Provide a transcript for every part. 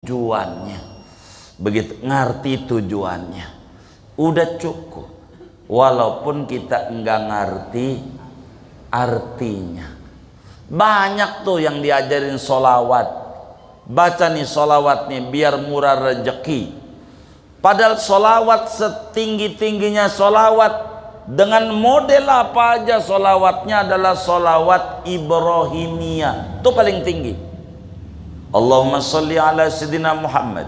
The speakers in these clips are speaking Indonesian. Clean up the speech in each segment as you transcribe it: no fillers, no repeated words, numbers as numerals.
tujuannya. Begitu ngerti tujuannya udah cukup, walaupun kita enggak ngerti artinya. Banyak tuh yang diajarin solawat, baca nih solawat nih biar murah rezeki, padahal solawat setinggi-tingginya solawat dengan model apa aja solawatnya adalah solawat Ibrahimiyah, itu paling tinggi. Allahumma sholli ala Sayyidina Muhammad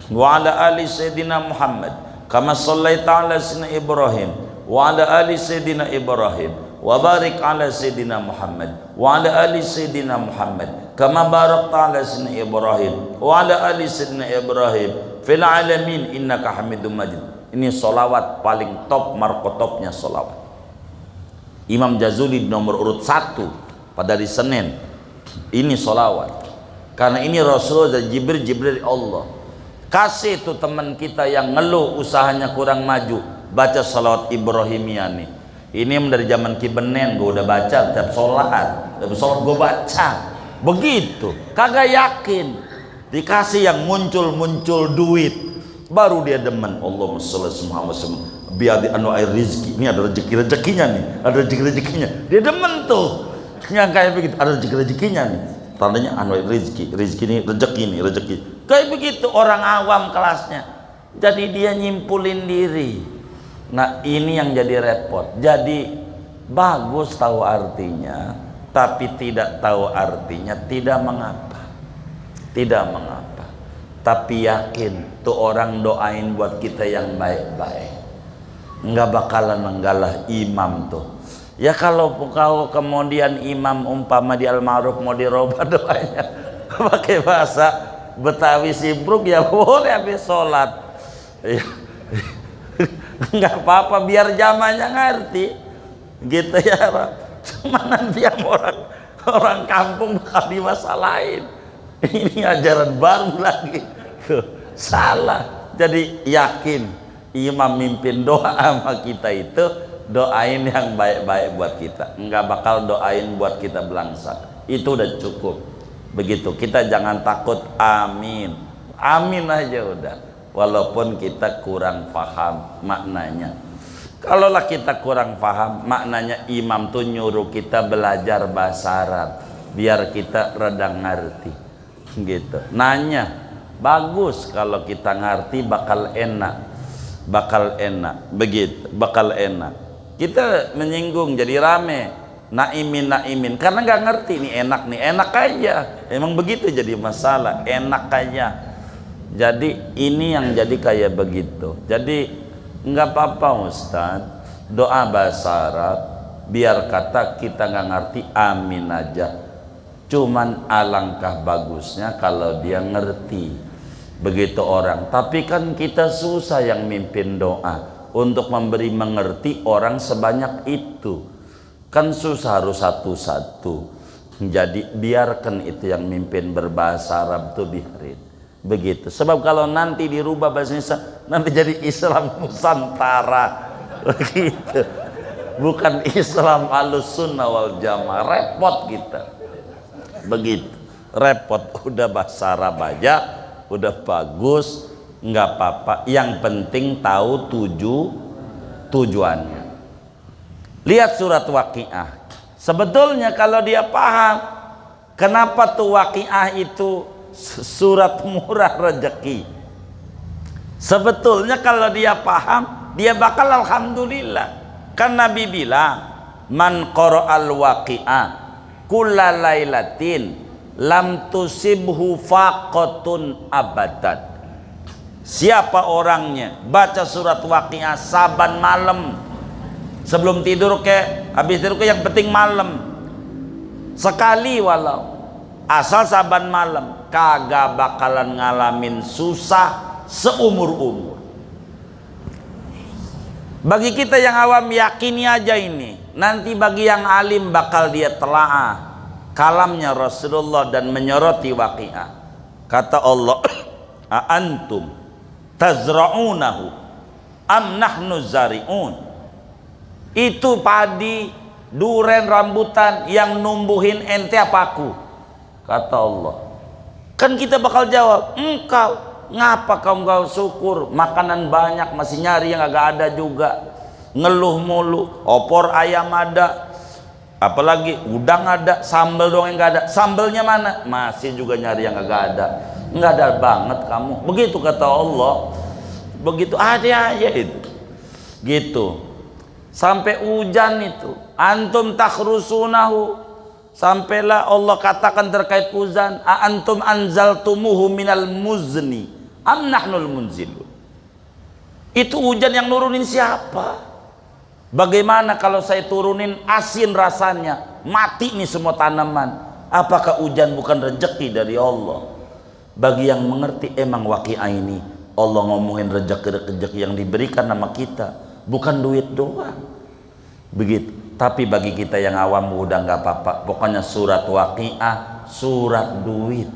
wa ala ali Sayyidina Muhammad kama shallaita ala Sayyidina Ibrahim wa ala ali Sayyidina Ibrahim wa barik ala Sayyidina Muhammad wa ala ali Sayyidina Muhammad kama barakta ala Sayyidina Ibrahim wa ala ali Sayyidina Ibrahim fil alamin innaka Hamidum Majid. Ini solawat paling top, markotopnya solawat. Imam Jazuli nomor urut 1 pada hari Senin ini solawat. Karena ini Rasulullah dan Jibril dari Allah. Kasih tuh teman kita yang ngeluh usahanya kurang maju, baca salawat Ibrahimiyah nih. Ini dari zaman Kibenen gue udah baca tiap sholat gue baca. Begitu, kagak yakin. Dikasih yang muncul duit, baru dia demen. Allahumma sholli ala Muhammad biadi anu air rizki. Ini ada rezekinya nih, ada rezekinya. Dia demen tuh. Yang kayak begitu, ada rezekinya nih. Tandanya anu rezeki ini rezeki. Kayak begitu orang awam kelasnya. Jadi dia nyimpulin diri. Nah, ini yang jadi repot. Jadi bagus tahu artinya, tapi tidak tahu artinya tidak mengapa. Tidak mengapa. Tapi yakin tuh orang doain buat kita yang baik-baik. Enggak bakalan menggalah imam tuh. Ya kalau kemudian imam umpama di Al-Ma'ruf mau dirubah doanya pakai bahasa Betawi Sibruk, ya boleh habis sholat. Ya. Nggak apa-apa biar jamaahnya ngerti gitu ya. Cuma nanti yang orang kampung bakal dimasalahin. Ini ajaran baru lagi tuh, salah. Jadi yakin imam mimpin doa sama kita itu doain yang baik-baik buat kita, enggak bakal doain buat kita belangsak. Itu udah cukup. Begitu, kita jangan takut amin aja udah, walaupun kita kurang paham maknanya. Kalaulah kita kurang paham maknanya, imam tuh nyuruh kita belajar bahasa Arab biar kita rada ngerti gitu. Nanya bagus, kalau kita ngerti bakal enak begitu, bakal enak. Kita menyinggung jadi rame naimin karena nggak ngerti nih enak aja, emang begitu jadi masalah, enak aja. Jadi ini yang jadi kayak begitu. Jadi nggak apa-apa Ustaz doa bahasa Arab biar kata kita nggak ngerti amin aja. Cuman alangkah bagusnya kalau dia ngerti begitu orang. Tapi kan kita susah yang mimpin doa untuk memberi mengerti orang sebanyak itu, kan susah, harus satu-satu. Jadi biarkan itu yang mimpin berbahasa Arab tuh biarin begitu. Sebab kalau nanti dirubah bahasa Indonesia nanti jadi Islam Nusantara begitu, bukan Islam Ahlussunnah wal Jamaah. Repot kita begitu, repot. Udah bahasa Arab aja udah bagus, nggak apa-apa, yang penting tahu tujuannya. Lihat surat Waqiah. Sebetulnya kalau dia paham kenapa tuh Waqiah itu surat murah rezeki, sebetulnya kalau dia paham dia bakal alhamdulillah. Kan Nabi bilang man qara'al Waqiah kullalailatin lam tusibhu faqatun abadat. Siapa orangnya baca surat Waqiah saban malam sebelum tidur habis tidur yang penting malam sekali, walau asal saban malam, kagak bakalan ngalamin susah seumur-umur. Bagi kita yang awam yakini aja ini. Nanti bagi yang alim bakal dia telaah kalamnya Rasulullah dan menyoroti Waqiah. Kata Allah, a antum tazra'unahu am nahnu zari'un. Itu padi, duren, rambutan yang numbuhin ente apa aku? Kata Allah. Kan kita bakal jawab, engkau ngapa kau enggak syukur, makanan banyak masih nyari yang agak ada juga, ngeluh mulu, opor ayam ada, apalagi udang ada, sambal doang yang enggak ada, sambalnya mana, masih juga nyari yang agak ada. Enggak ada banget kamu, begitu kata Allah. Begitu ada aja itu gitu, sampai hujan itu antum takhrusunahu, sampailah Allah katakan terkait hujan, a antum anzaltumuhu minal muzni am nahnul munzilun. Itu hujan yang nurunin siapa? Bagaimana kalau saya turunin asin rasanya, mati nih semua tanaman? Apakah hujan bukan rezeki dari Allah? Bagi yang mengerti emang waqi'ah ini Allah ngomongin rezeki-rezeki yang diberikan sama kita, bukan duit doang. Begitu. Tapi bagi kita yang awam udah nggak apa-apa, pokoknya surat waqi'ah, surat duit.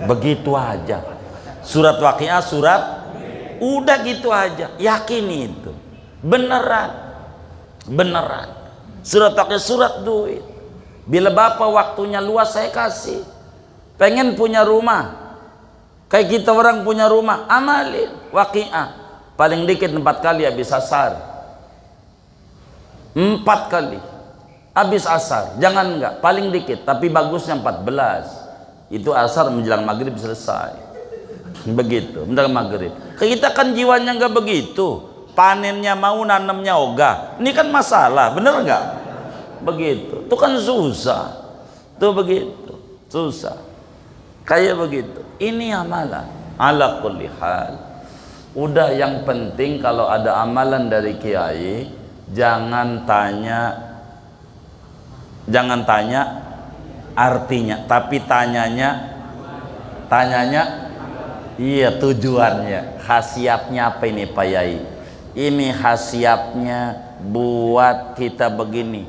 Begitu aja. Surat waqi'ah, surat udah gitu aja. Yakin itu. Beneran. Beneran. Surat waqi'ah, surat duit. Bila Bapak waktunya luas saya kasih. Pengen punya rumah. Kayak kita orang punya rumah, amalin waqi'ah. Paling dikit 4 kali habis asar. 4 kali habis asar, jangan enggak, paling dikit, tapi bagusnya 14. Itu asar menjelang maghrib selesai. Begitu, menjelang maghrib. Kita kan jiwanya enggak begitu. Panennya mau, nanamnya ogah. Ini kan masalah, bener enggak? Begitu. Itu kan susah. Tuh begitu, susah. Kayak begitu. Ini amalan ala kulli hal. Udah, yang penting kalau ada amalan dari kiai, jangan tanya artinya, tapi tanyanya iya tujuannya, khasiatnya apa ini Pak Yai? Ini khasiatnya buat kita begini.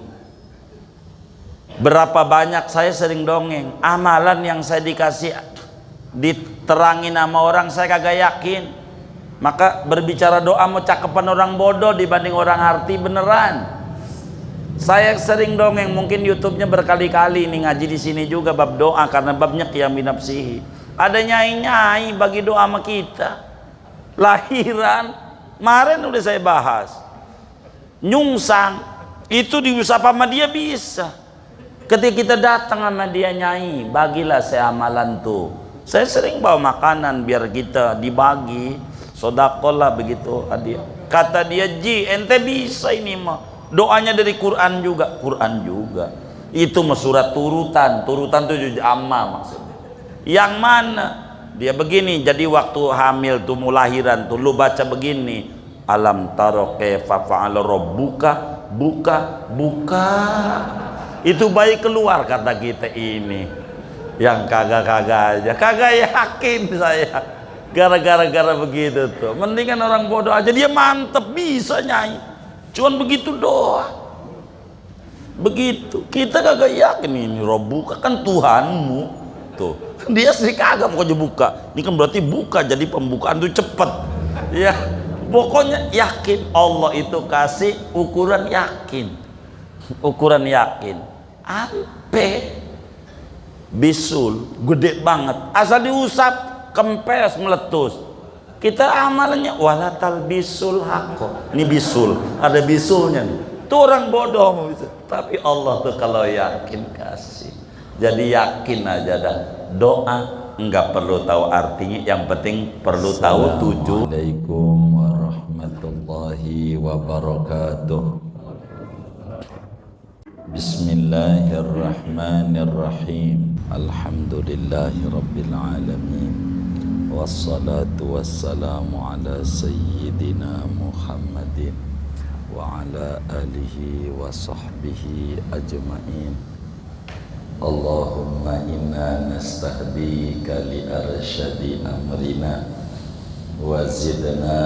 Berapa banyak saya sering dongeng, amalan yang saya dikasih diterangin sama orang saya kagak yakin. Maka berbicara doa mau cakepan orang bodoh dibanding orang arti beneran. Saya sering dongeng, mungkin YouTube-nya berkali-kali ini ngaji di sini juga bab doa, karena babnya qiyam binafsihi. Ada nyai-nyai bagi doa sama kita. Lahiran kemarin udah saya bahas. Nyungsang itu diusap sama dia bisa. Ketika kita datang sama dia, nyai, bagilah saya amalan tuh. Saya sering bawa makanan biar kita dibagi. Sodakolah begitu hadiah. Kata dia, ji ente bisa ini mah. Doanya dari Quran juga. Quran juga. Itu mah surat turutan. Turutan itu amma maksudnya. Yang mana? Dia begini. Jadi waktu hamil tuh, mau lahiran tuh, lu baca begini. Alam taro kaifa fa'ala rabbuka, buka. Itu bayi keluar kata kita ini. Yang kagak-kagak aja. Kagak yakin saya. Gara-gara begitu tuh. Mendingan orang bodoh aja, dia mantep bisa nyai. Cuman begitu doang. Begitu. Kita kagak yakin ini Rabbuka kan Tuhanmu. Tuh. Dia sih kagak mau buka. Ini kan berarti buka, jadi pembukaan tuh cepet. Ya. Pokoknya yakin Allah itu kasih ukuran yakin. Ukuran yakin. Ampe bisul gede banget. Asal diusap kempes meletus. Kita amalannya walatal bisul haqo. Ini bisul, ada bisulnya nih. Itu orang bodoh bisa. Tapi Allah tuh kalau yakin kasih. Jadi yakin aja dah. Doa enggak perlu tahu artinya, yang penting perlu tahu tujuan. Assalamualaikum warahmatullahi wabarakatuh. Bismillahirrahmanirrahim. Alhamdulillahi rabbil alamin. Wassalatu wassalamu ala sayyidina Muhammadin wa ala alihi wa sahbihi ajma'in. Allahumma inna nastahdika li arsyadi amrina wa zidna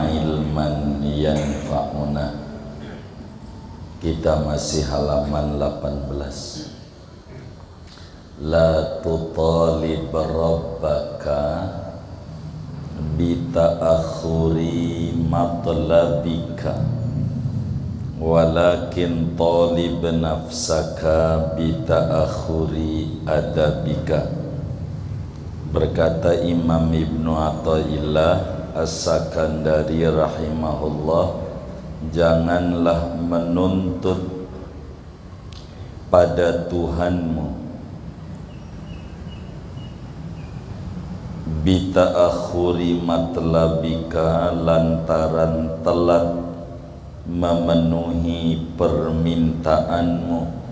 ilman yanfa'una. Kita masih halaman 18. La tutalib rabbaka bita'akhuri matlabika walakin talib nafsaka bita'akhuri adabika. Berkata Imam Ibnu Athaillah As-Sakandari rahimahullah, janganlah menuntut pada Tuhanmu bita'akhuri matlabika, lantaran telat memenuhi permintaanmu,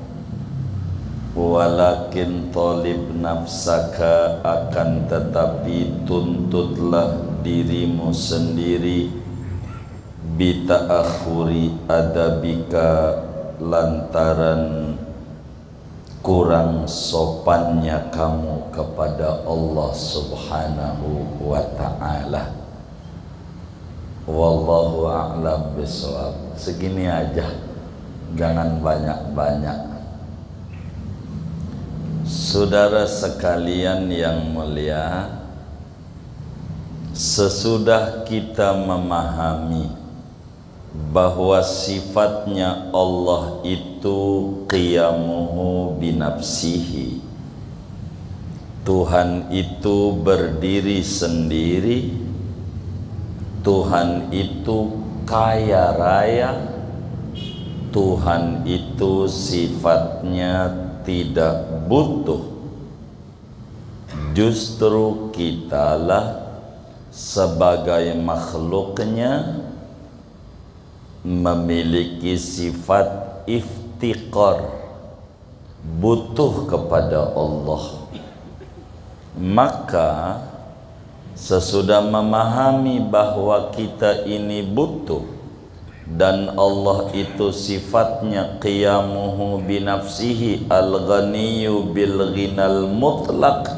walakin talib nafsaka, akan tetapi tuntutlah dirimu sendiri, bita'akhuri adabika, lantaran kurang sopannya kamu kepada Allah Subhanahu wa ta'ala. Wallahu a'lam bishawab. Segini aja, jangan banyak-banyak. Saudara sekalian yang mulia, sesudah kita memahami bahwa sifatnya Allah itu qiyamuhu binafsihi, Tuhan itu berdiri sendiri, Tuhan itu kaya raya, Tuhan itu sifatnya tidak butuh. Justru kitalah sebagai makhluknya memiliki sifat iftiqar, butuh kepada Allah. Maka sesudah memahami bahwa kita ini butuh dan Allah itu sifatnya qiyamuhu binafsihi al-ghaniyyu bil ghinal mutlaq,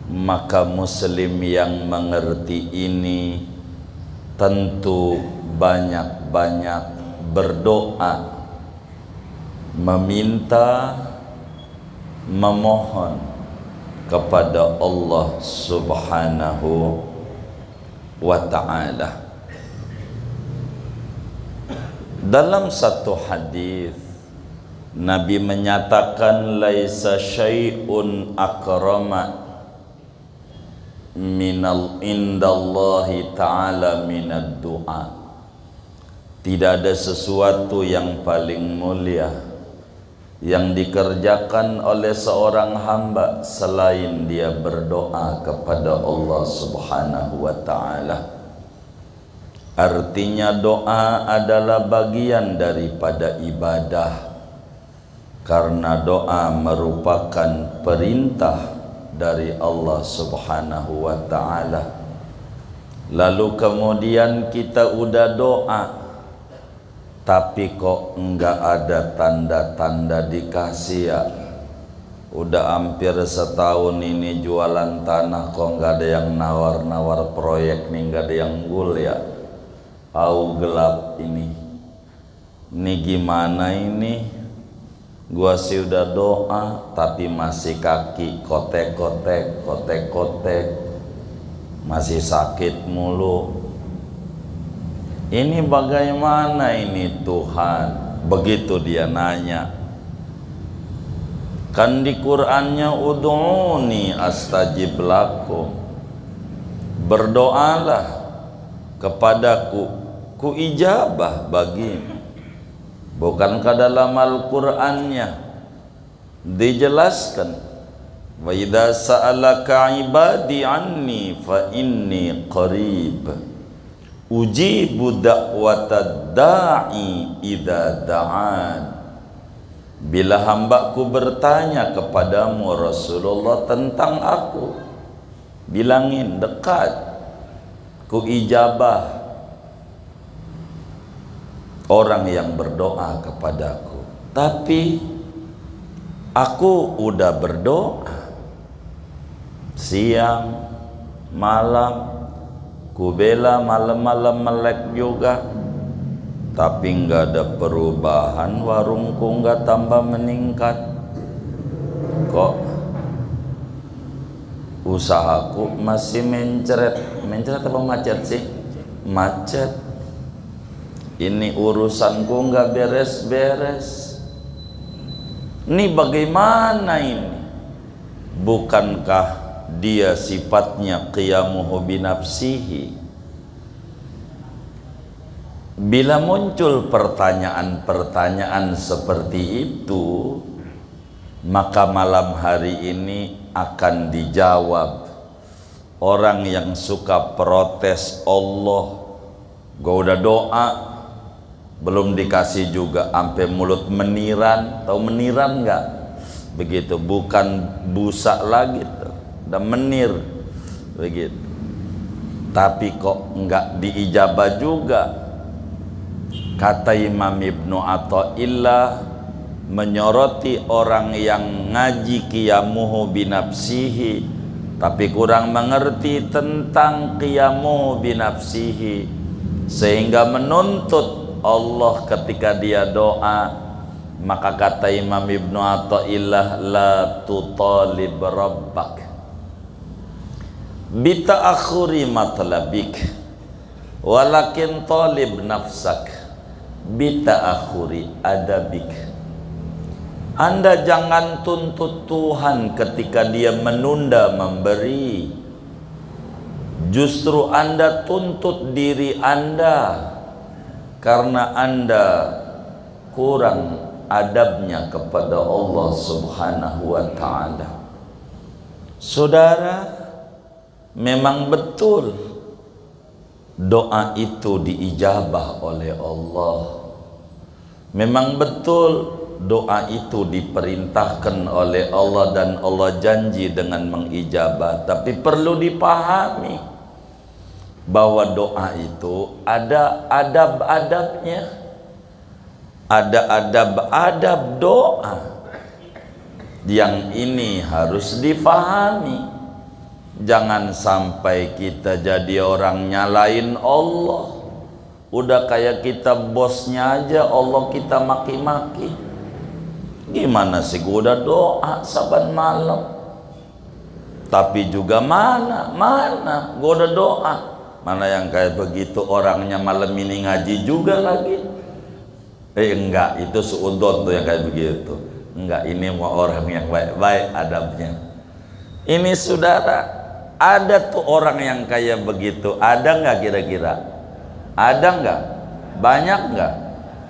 maka muslim yang mengerti ini tentu banyak-banyak berdoa, meminta, memohon kepada Allah Subhanahu wa ta'ala. Dalam satu hadis Nabi menyatakan, laisa syai'un akrama minal indallahi ta'ala minad du'a. Tidak ada sesuatu yang paling mulia yang dikerjakan oleh seorang hamba selain dia berdoa kepada Allah Subhanahu wa ta'ala. Artinya doa adalah bagian daripada ibadah, karena doa merupakan perintah dari Allah Subhanahu wa ta'ala. Lalu kemudian kita udah doa, tapi kok enggak ada tanda-tanda dikasih ya. Udah hampir setahun ini jualan tanah, kok enggak ada yang nawar-nawar proyek nih, enggak ada yang gul ya. Au gelap ini. Ini gimana ini? Gua sih udah doa, tapi masih kaki kotek-kotek, masih sakit mulu. Ini bagaimana ini Tuhan? Begitu dia nanya. Kan di Qur'annya ud'uni astajib lakum, berdoalah kepadaku, ku ijabah bagimu. Bukankah dalam Al-Qur'annya dijelaskan, wa idza sa'alaka ibadi anni fa inni qarib ujibu da'watad da'i idza da'an. Bila hambaku bertanya kepadamu Rasulullah tentang aku, bilangin dekat, ku ijabah orang yang berdoa kepadaku. Tapi aku udah berdoa siang, malam, kubela malam-malam melek juga, tapi nggak ada perubahan, warungku nggak tambah meningkat. Kok usahaku masih mencret apa macet sih? Macet. Ini urusanku nggak beres-beres. Ini bagaimana ini? Bukankah dia sifatnya qiyamuhu binafsihi. Bila muncul pertanyaan-pertanyaan seperti itu, maka malam hari ini akan dijawab. Orang yang suka protes Allah, gua udah doa belum dikasih juga, sampai mulut meniran. Tahu meniran nggak? Begitu, bukan busa lagi tuh, udah menir begitu. Tapi kok nggak diijabah juga. Kata Imam Ibnu Athaillah menyoroti orang yang ngaji qiyamuhu binafsihi tapi kurang mengerti tentang qiyamuhu binafsihi, sehingga menuntut Allah ketika dia doa. Maka kata Imam Ibnu Athaillah, la tutalib rabbak bita'akhuri matlabik walakin talib nafsak bita'akhuri adabik. Anda jangan tuntut Tuhan ketika dia menunda memberi. Justru Anda tuntut diri Anda karena Anda kurang adabnya kepada Allah Subhanahu wa ta'ala. Saudara, memang betul doa itu diijabah oleh Allah. Memang betul doa itu diperintahkan oleh Allah dan Allah janji dengan mengijabah. Tapi perlu dipahami bahwa doa itu ada adab-adabnya. Ada adab-adab doa. Yang ini harus difahami. Jangan sampai kita jadi orang nyalain Allah. Udah kayak kita bosnya aja, Allah kita maki-maki. Gimana sih, gua udah doa saban malam, tapi juga mana gua udah doa. Mana yang kayak begitu orangnya malam ini ngaji juga lagi. Enggak, itu suudon tuh yang kayak begitu. Enggak, ini mau orang yang baik-baik adabnya. Ini saudara, ada tuh orang yang kayak begitu. Ada nggak kira-kira? Ada nggak? Banyak nggak?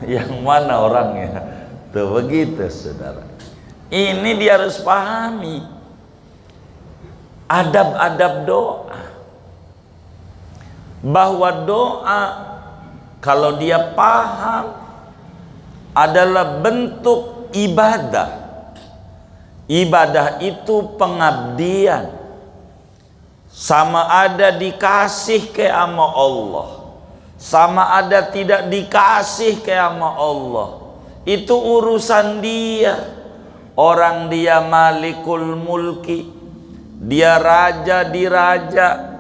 Yang mana orangnya? Tuh begitu saudara. Ini dia harus pahami adab-adab doa. Bahwa doa kalau dia paham adalah bentuk ibadah. Ibadah itu pengabdian. Sama ada dikasih ke ama Allah, sama ada tidak dikasih ke ama Allah. Itu urusan dia. Orang dia malikul mulki, dia raja di raja.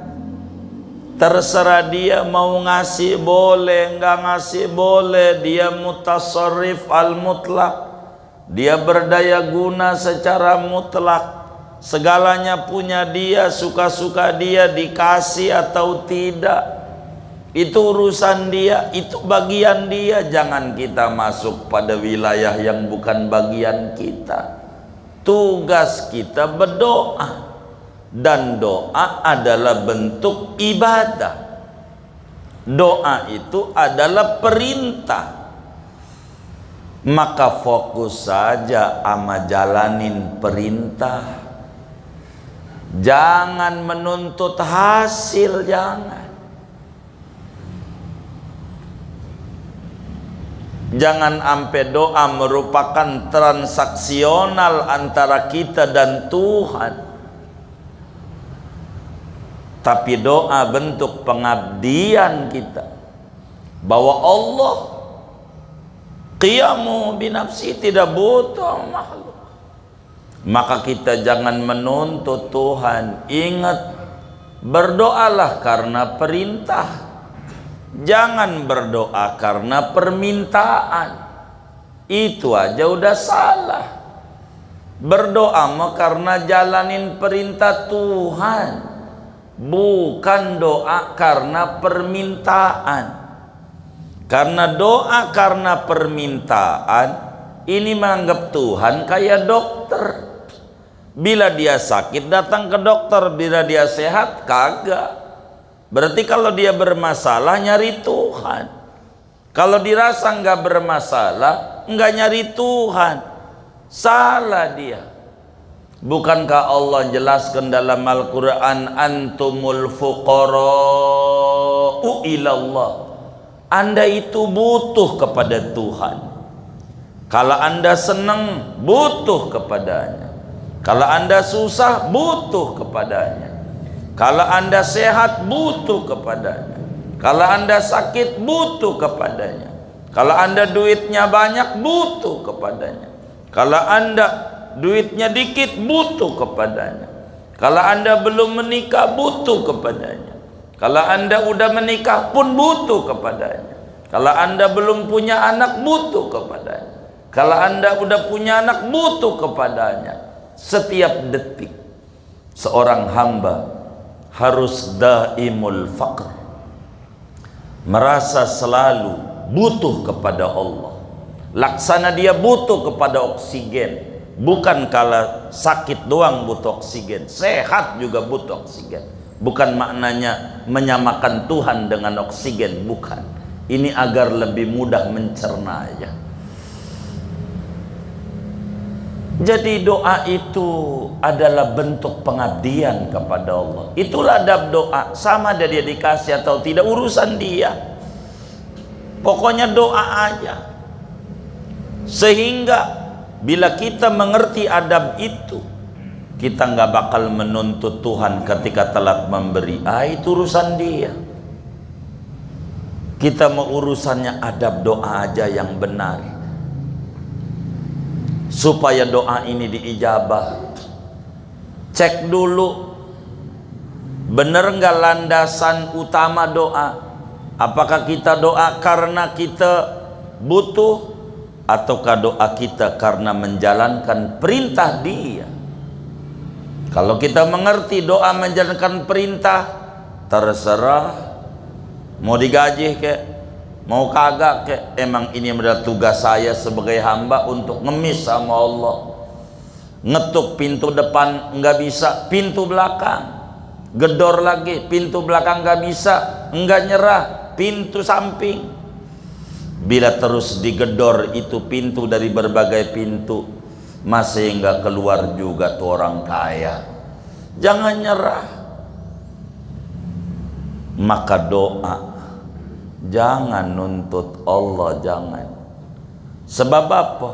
Terserah dia mau ngasih boleh, nggak ngasih boleh. Dia mutasarrif al-mutlak, dia berdaya guna secara mutlak. Segalanya punya dia, suka-suka dia, dikasih atau tidak, itu urusan dia, itu bagian dia. Jangan kita masuk pada wilayah yang bukan bagian kita. Tugas kita berdoa. Dan doa adalah bentuk ibadah. Doa itu adalah perintah. Maka fokus saja ama jalanin perintah. Jangan menuntut hasil, jangan. Jangan sampai doa merupakan transaksional antara kita dan Tuhan. Tapi doa bentuk pengabdian kita, bahwa Allah qiyamu binafsi, tidak butuh makhluk. Maka kita jangan menuntut Tuhan. Ingat, berdoalah karena perintah, jangan berdoa karena permintaan. Itu aja udah salah. Berdoa mah karena jalanin perintah Tuhan, bukan doa karena permintaan. Karena doa karena permintaan ini menganggap Tuhan kayak dokter. Bila dia sakit datang ke dokter, bila dia sehat kagak. Berarti kalau dia bermasalah nyari Tuhan. Kalau dirasa nggak bermasalah, nggak nyari Tuhan, salah dia. Bukankah Allah jelaskan dalam Al-Quran, antumul fuqara'u ilallah, Anda itu butuh kepada Tuhan. Kalau Anda senang, butuh kepadanya. Kalau Anda susah, butuh kepadanya. Kalau Anda sehat, butuh kepadanya. Kalau Anda sakit, butuh kepadanya. Kalau Anda duitnya banyak, butuh kepadanya. Kalau Anda duitnya dikit, butuh kepadanya. Kalau Anda belum menikah, butuh kepadanya. Kalau Anda udah menikah pun butuh kepadanya. Kalau Anda belum punya anak, butuh kepadanya. Kalau Anda udah punya anak, butuh kepadanya. Setiap detik seorang hamba harus daimul faqr, merasa selalu butuh kepada Allah. Laksana dia butuh kepada oksigen. Bukan kalau sakit doang butuh oksigen, sehat juga butuh oksigen. Bukan maknanya menyamakan Tuhan dengan oksigen, bukan. Ini agar lebih mudah mencernanya. Jadi doa itu adalah bentuk pengabdian kepada Allah. Itulah adab doa. Sama dia dikasih atau tidak, urusan dia. Pokoknya doa aja. Sehingga bila kita mengerti adab itu, kita nggak bakal menuntut Tuhan ketika telat memberi. Itu urusan dia. Kita mau urusannya adab doa aja yang benar, supaya doa ini diijabah. Cek dulu bener nggak landasan utama doa. Apakah kita doa karena kita butuh, ataukah doa kita karena menjalankan perintah dia? Kalau kita mengerti doa menjalankan perintah, terserah mau digaji kek, mau kagak kek, emang ini adalah tugas saya sebagai hamba untuk ngemis sama Allah. Ngetuk pintu depan nggak bisa, pintu belakang gedor lagi, pintu belakang nggak bisa, nggak nyerah, pintu samping. Bila terus digedor itu pintu dari berbagai pintu, masih nggak keluar juga tuh orang kaya. Jangan nyerah. Maka doa, jangan nuntut Allah, jangan. Sebab apa?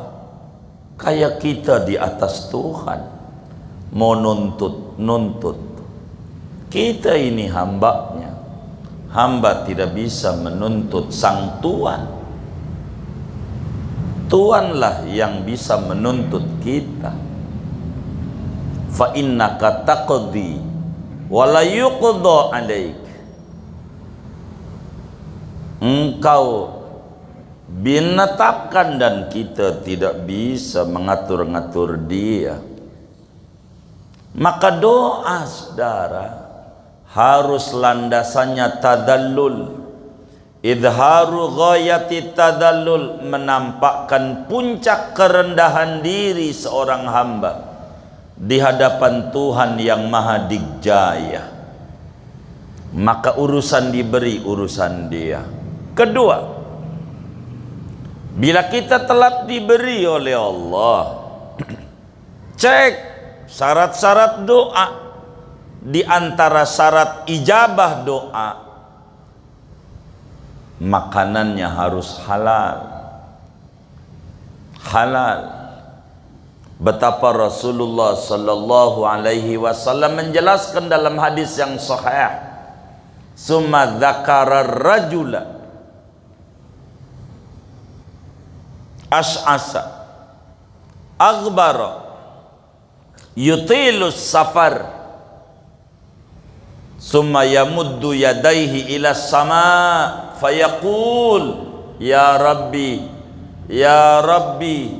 Kayak kita di atas Tuhan, mau nuntut. Kita ini hambanya. Hamba tidak bisa menuntut sang Tuhan. Tuhanlah yang bisa menuntut kita. Fa innaka taqdi wa la yuqda 'alaik. Engkau binetapkan dan kita tidak bisa mengatur-ngatur dia. Maka doa, saudara, harus landasannya tadallul, idharu ghayati tadallul, menampakkan puncak kerendahan diri seorang hamba di hadapan Tuhan yang maha digjaya. Maka urusan diberi, urusan dia. Kedua, bila kita telat diberi oleh Allah, cek syarat-syarat doa. Di antara syarat ijabah doa, makanannya harus halal. Halal. Betapa Rasulullah sallallahu alaihi wasallam menjelaskan dalam hadis yang sahih, summa dzakara rajula ash'asa aghbara yutilus safar summa yamuddu yadaihi ila sama fayaqul ya rabbi ya rabbi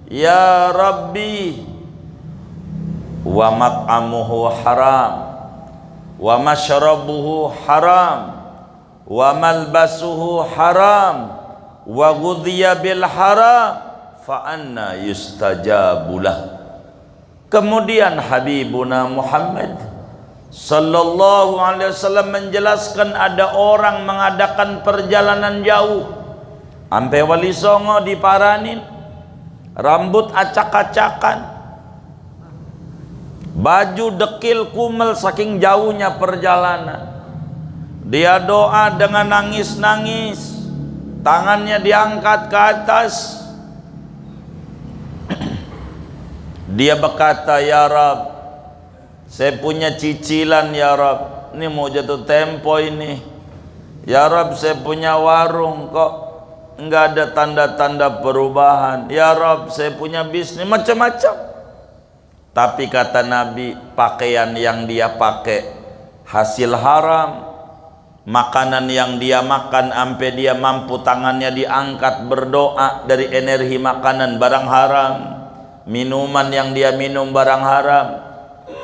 ya rabbi wa mat'amuhu haram wa mashrabuhu haram wa malbasuhu haram wa ghudhiya bil haram fa anna yustajabulah. Kemudian Habibuna Muhammad sallallahu alaihi wasallam menjelaskan ada orang mengadakan perjalanan jauh sampai Wali Songo diparanin, rambut acak-acakan, baju dekil kumel saking jauhnya perjalanan. Dia doa dengan nangis-nangis, tangannya diangkat ke atas. Dia berkata, "Ya Rab, saya punya cicilan ya Rab, ini mau jatuh tempo ini. Ya Rab, saya punya warung kok enggak ada tanda-tanda perubahan. Ya Rab, saya punya bisnis macam-macam." Tapi kata Nabi, pakaian yang dia pakai hasil haram, makanan yang dia makan sampai dia mampu tangannya diangkat berdoa dari energi makanan barang haram, minuman yang dia minum barang haram,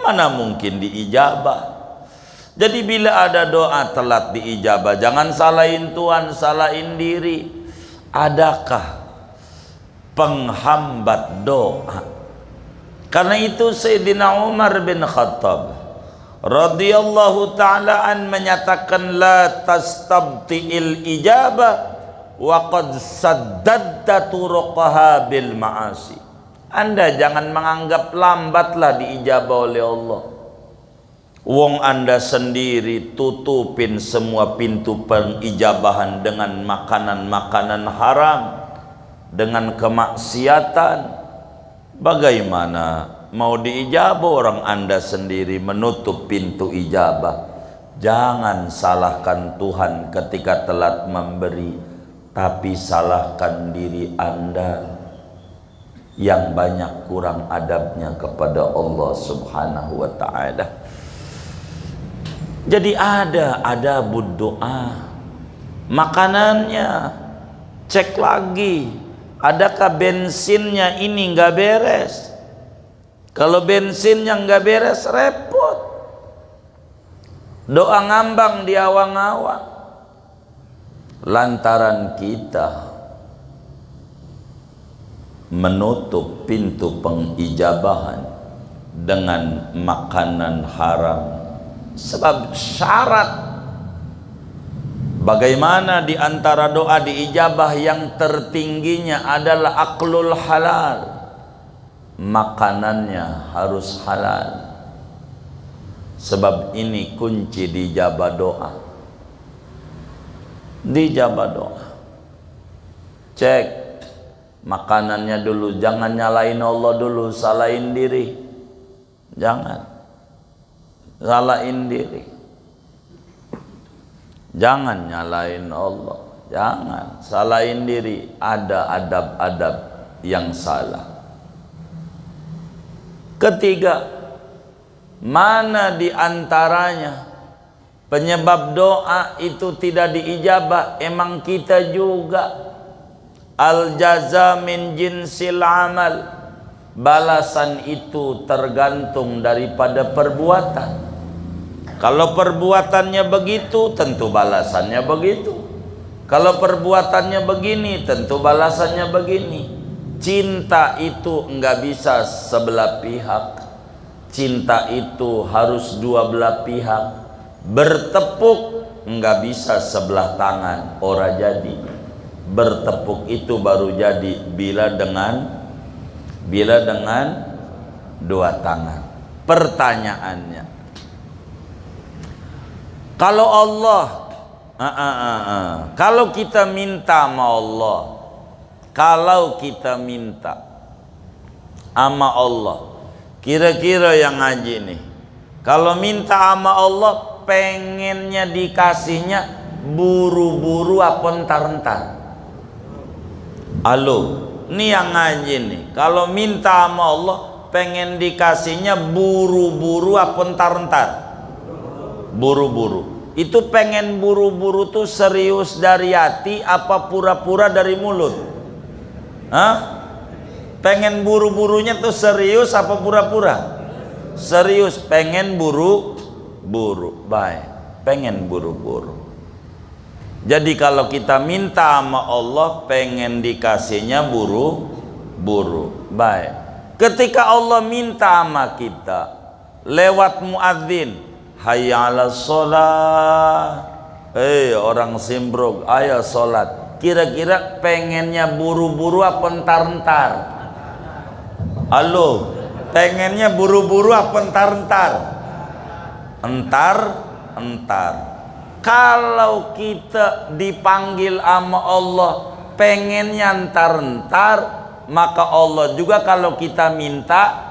mana mungkin diijabah. Jadi bila ada doa telat diijabah, jangan salahin Tuhan, salahin diri. Adakah penghambat doa? Karena itu Sayyidina Umar bin Khattab radhiyallahu ta'ala an menyatakan, la tastabti'il ijabah wa qad saddadta turuqaha bil ma'asi. Anda jangan menganggap lambatlah diijabah oleh Allah. Wong Anda sendiri tutupin semua pintu pengijabahan dengan makanan-makanan haram, dengan kemaksiatan. Bagaimana mau diijabah orang Anda sendiri menutup pintu ijabah? Jangan salahkan Tuhan ketika telat memberi, tapi salahkan diri Anda yang banyak kurang adabnya kepada Allah Subhanahu wa ta'ala. Jadi ada adabud doa. Makanannya cek lagi, adakah bensinnya ini nggak beres. Kalau bensinnya nggak beres repot. Doa ngambang di awang-awang. Lantaran kita menutup pintu pengijabahan dengan makanan haram. Sebab syarat bagaimana di antara doa diijabah yang tertingginya adalah aklul halal. Makanannya harus halal. Sebab ini kunci dijabah doa. Dijabah doa. Cek makanannya dulu, jangan nyalain Allah dulu, salahin diri. Jangan salahin diri. Jangan nyalain Allah, jangan salahin diri. Ada adab-adab yang salah. Ketiga, mana di antaranya penyebab doa itu tidak diijabah? Emang kita juga. Al jaza min jinsil amal. Balasan itu tergantung daripada perbuatan. Kalau perbuatannya begitu, tentu balasannya begitu. Kalau perbuatannya begini, tentu balasannya begini. Cinta itu enggak bisa sebelah pihak. Cinta itu harus dua belah pihak. Bertepuk enggak bisa sebelah tangan, ora jadi. Bertepuk itu baru jadi bila dengan dua tangan. Pertanyaannya, kalau Allah, kalau kita minta sama Allah, kalau kita minta sama Allah, kira-kira yang ngaji nih, kalau minta sama Allah pengennya dikasihnya buru-buru apa entar-entar? Halo, ini yang ngaji nih, kalau minta sama Allah pengen dikasihnya buru-buru apa entar-entar? Buru-buru. Itu pengen buru-buru tuh serius dari hati apa pura-pura dari mulut? Hah? Pengen buru-burunya tuh serius apa pura-pura? Serius, pengen buru-buru. Baik, pengen buru-buru. Jadi kalau kita minta sama Allah pengen dikasihnya buru-buru. Baik. Ketika Allah minta sama kita lewat muadzin, hayya 'alas shalah, orang Simpruk, ayo sholat. Kira-kira pengennya buru-buru apa entar-entar? Halo, pengennya buru-buru apa entar-entar? Entar-entar. Kalau kita dipanggil sama Allah pengennya entar-entar, maka Allah juga kalau kita minta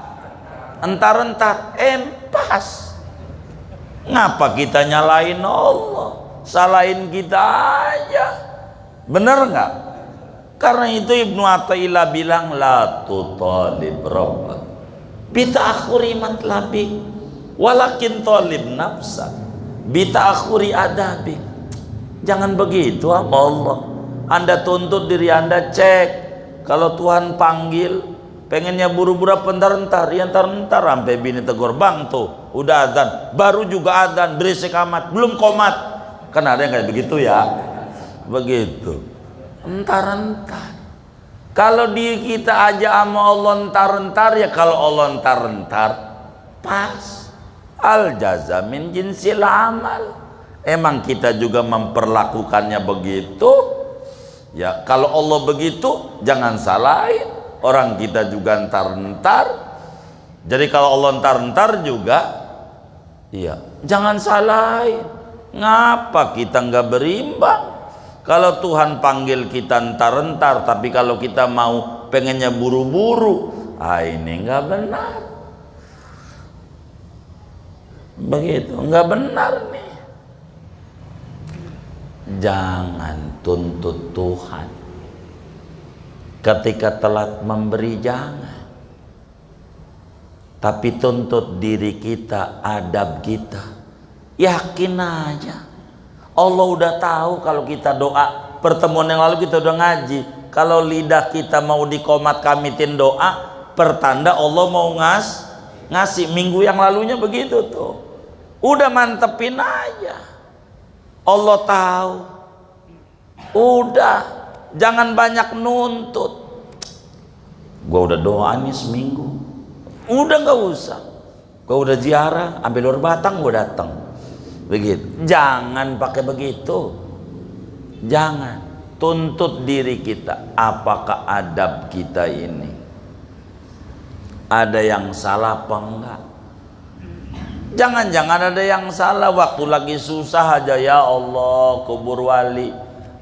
entar-entar. Pas. Ngapa kita nyalain Allah? Salahin kita aja. Bener nggak? Karena itu Ibnu Athaillah bilang la tutalib rabbak bita'akhuri matlabik walakin talib nafsa bita'akhuri adabik. Jangan begitu sama Allah. Anda tuntut diri Anda, cek kalau Tuhan panggil pengennya buru-buru bentar-bentar, ya ntar-ntar sampai bini tegur, bang tuh udah adzan, baru juga adzan, berisik amat, belum komat. Kan ada yang kayak begitu ya, begitu entar-entar. Kalau di kita aja sama Allah entar-entar, ya kalau Allah entar-entar pas. Al jaza min jinsil amal. Emang kita juga memperlakukannya begitu ya. Kalau Allah begitu jangan salahin, orang kita juga entar-entar. Jadi kalau Allah entar-entar juga iya, jangan salahin. Ngapa kita nggak berimbang? Kalau Tuhan panggil kita entar-entar, tapi kalau kita mau pengennya buru-buru, ini nggak benar. Begitu, nggak benar nih. Jangan tuntut Tuhan ketika telat memberi, jangan. Tapi tuntut diri kita, adab kita. Yakin aja Allah udah tahu. Kalau kita doa, pertemuan yang lalu kita udah ngaji, kalau lidah kita mau dikomat kamitin doa, pertanda Allah mau ngasih. Minggu yang lalunya begitu tuh. Udah mantepin aja. Allah tahu. Udah, jangan banyak nuntut. Gua udah doa nih seminggu, udah nggak usah. Gua udah ziarah ambil luar Batang, gua datang. Begitu, jangan pakai begitu. Jangan tuntut diri kita. Apakah adab kita ini ada yang salah apa enggak? Jangan-jangan ada yang salah waktu lagi susah aja, ya Allah kubur wali,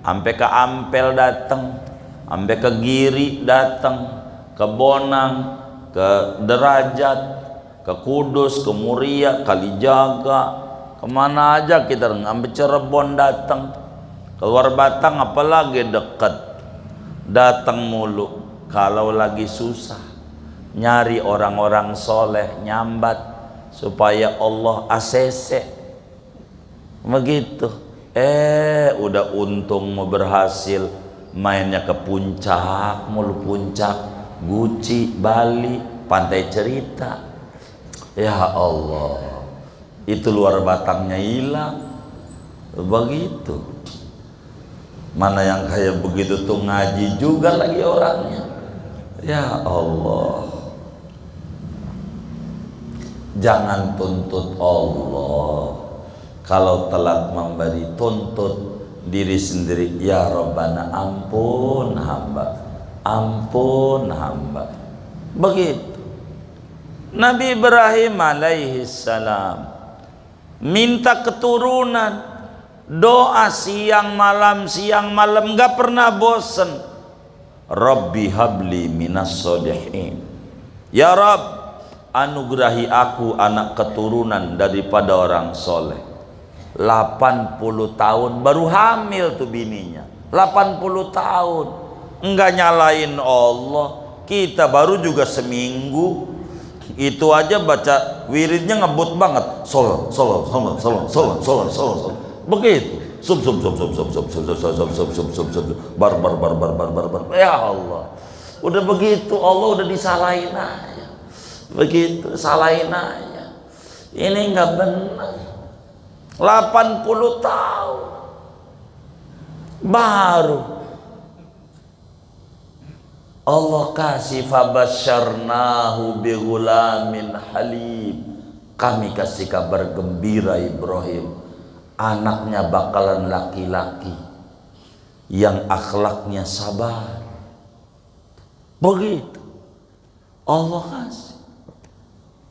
sampai ke Ampel datang, sampai ke Giri datang, ke Bonang, ke Derajat, ke Kudus, ke Muria, Kalijaga, kemana aja kita, ngambil Cirebon datang, keluar Batang apalagi dekat, datang mulu. Kalau lagi susah nyari orang-orang soleh, nyambat supaya Allah ACC begitu. Udah untung mau berhasil, mainnya ke puncak mulu, puncak Guci, Bali, Pantai Cerita. Ya Allah, itu luar Batangnya hilang. Begitu. Mana yang kayak begitu tuh ngaji juga lagi orangnya. Ya Allah, jangan tuntut Allah. Kalau telat memberi, tuntut diri sendiri. Ya Rabbana, ampun hamba, ampun hamba. Begitu. Nabi Ibrahim alaihi salam minta keturunan, doa siang malam nggak pernah bosen. Rabbi habli minas sholihin. Ya Rabb, anugerahi aku anak keturunan daripada orang soleh. 80 tahun baru hamil tuh bininya. 80 tahun enggak nyalain Allah. Kita baru juga seminggu, itu aja baca wiridnya ngebut banget. Sol begitu. Bar. Ya Allah, udah begitu Allah udah disalahin aja. Begitu, salahin aja. Ini nggak benar. 80 tahun baru Allah kasih fabasyarnahu bighulamin halim. Kami kasih kabar gembira Ibrahim, anaknya bakalan laki-laki yang akhlaknya sabar. Begitu Allah kasih.